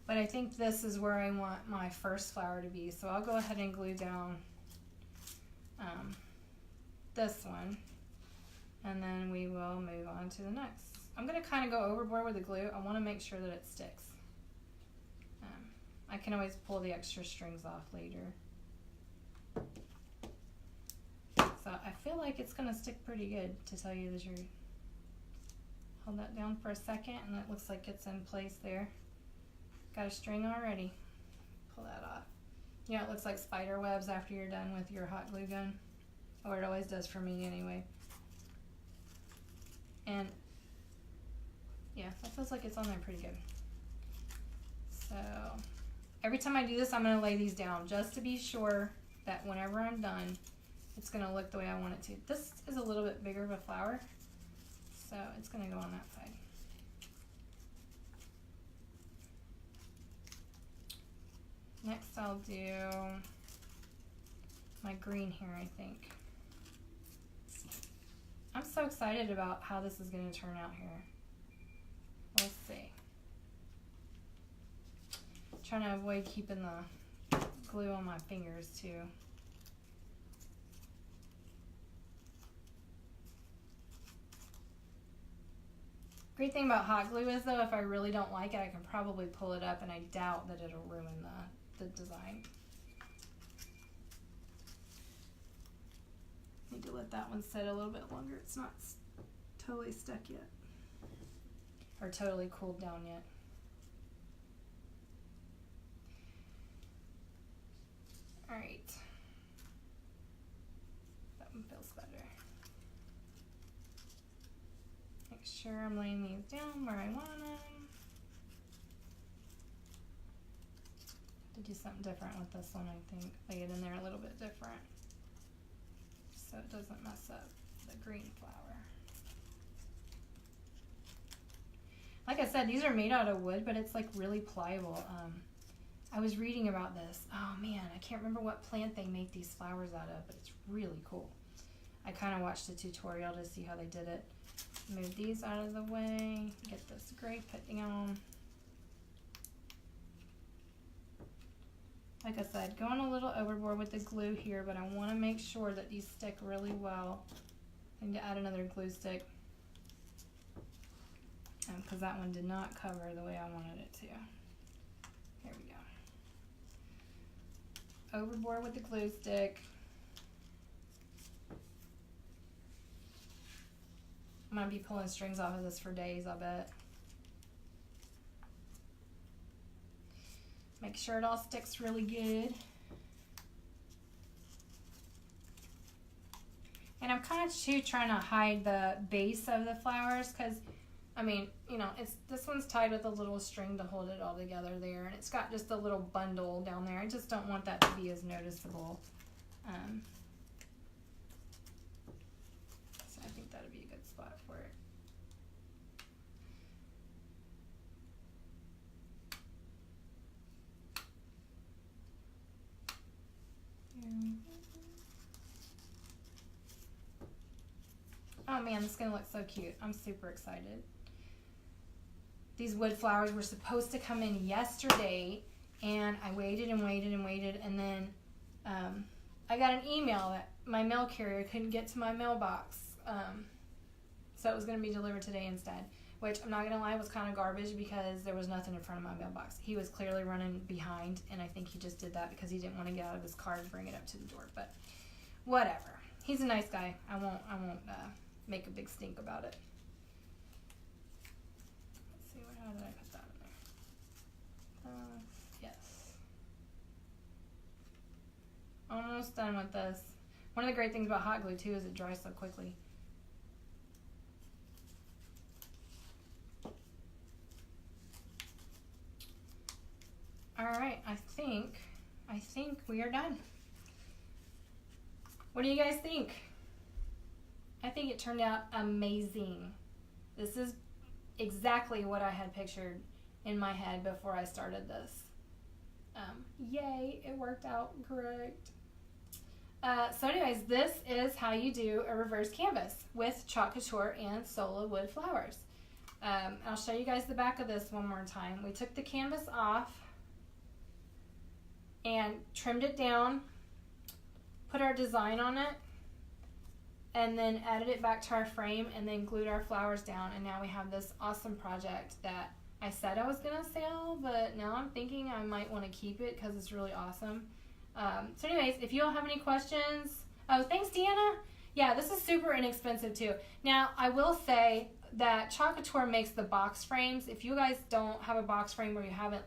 but I think this is where I want my first flower to be. So I'll go ahead and glue down this one, and then we will move on to the next. I'm going to kind of go overboard with the glue. I want to make sure that it sticks. I can always pull the extra strings off later. So I feel like it's going to stick pretty good, to tell you the truth. Hold that down for a second, and it looks like it's in place there. Got a string already. Pull that off. You know, it looks like spider webs after you're done with your hot glue gun. Or it always does for me anyway. And yeah, that feels like it's on there pretty good. So every time I do this, I'm going to lay these down just to be sure that whenever I'm done, it's going to look the way I want it to. This is a little bit bigger of a flower, so it's going to go on that side. Next I'll do my green here, I think. I'm so excited about how this is going to turn out here. We'll see. I'm trying to avoid keeping the glue on my fingers too. Great thing about hot glue is, though, if I really don't like it, I can probably pull it up, and I doubt that it'll ruin the design. Need to let that one sit a little bit longer. It's not totally stuck yet, or totally cooled down yet. All right, that one feels better. Make sure I'm laying these down where I want them. To do something different with this one, I think. Lay it in there a little bit different, so it doesn't mess up the green flower. Like I said, these are made out of wood, but it's like really pliable. I was reading about this. Oh man, I can't remember what plant they make these flowers out of, but it's really cool. I kind of watched a tutorial to see how they did it. Move these out of the way, get this gray put down. Like I said, going a little overboard with the glue here, but I want to make sure that these stick really well. I need to add another glue stick, because that one did not cover the way I wanted it to. Here we go. Overboard with the glue stick. I'm going to be pulling strings off of this for days, I bet. Make sure it all sticks really good. And I'm kind of too trying to hide the base of the flowers because, I mean, you know, this one's tied with a little string to hold it all together there, and it's got just a little bundle down there. I just don't want that to be as noticeable. So I think that'd be a good spot for it. Oh man, this is gonna look so cute. I'm super excited. These wood flowers were supposed to come in yesterday, and I waited and waited and waited, and then I got an email that my mail carrier couldn't get to my mailbox, so it was going to be delivered today instead, which I'm not going to lie was kind of garbage because there was nothing in front of my mailbox. He was clearly running behind, and I think he just did that because he didn't want to get out of his car and bring it up to the door, but whatever. He's a nice guy. I won't make a big stink about it. How did I put that in there? Yes. Almost done with this. One of the great things about hot glue too is it dries so quickly. All right, I think we are done. What do you guys think? I think it turned out amazing. This is exactly what I had pictured in my head before I started this. Yay, it worked out great. So anyways, this is how you do a reverse canvas with Chalk Couture and Sola Wood Flowers. I'll show you guys the back of this one more time. We took the canvas off and trimmed it down, put our design on it, and then added it back to our frame and then glued our flowers down, and now we have this awesome project that I said I was gonna sell, but now I'm thinking I might want to keep it because it's really awesome. So anyways, if you all have any questions, oh thanks Deanna. Yeah, this is super inexpensive too. Now I will say that Chalk Couture makes the box frames. If you guys don't have a box frame or you haven't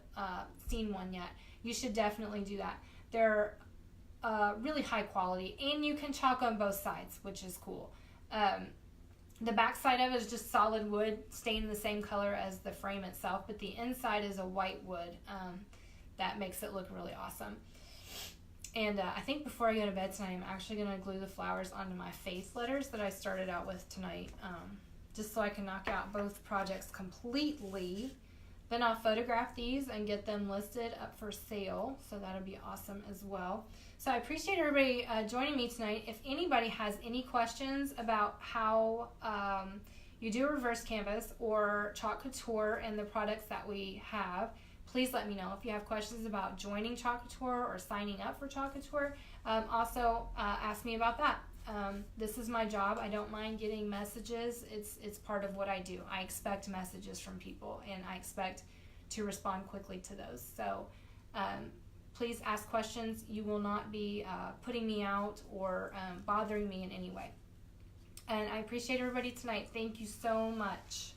seen one yet, you should definitely do that. They're really high quality, and you can chalk on both sides, which is cool. The back side of it is just solid wood stained the same color as the frame itself, but the inside is a white wood that makes it look really awesome. And I think before I go to bed tonight, I'm actually going to glue the flowers onto my face letters that I started out with tonight, just so I can knock out both projects completely. Then I'll photograph these and get them listed up for sale, so that'll be awesome as well. So I appreciate everybody joining me tonight. If anybody has any questions about how you do a reverse canvas or Chalk Couture and the products that we have, please let me know. If you have questions about joining Chalk Couture or signing up for Chalk Couture, also ask me about that. This is my job. I don't mind getting messages. It's part of what I do. I expect messages from people, and I expect to respond quickly to those. So please ask questions. You will not be putting me out or bothering me in any way. And I appreciate everybody tonight. Thank you so much.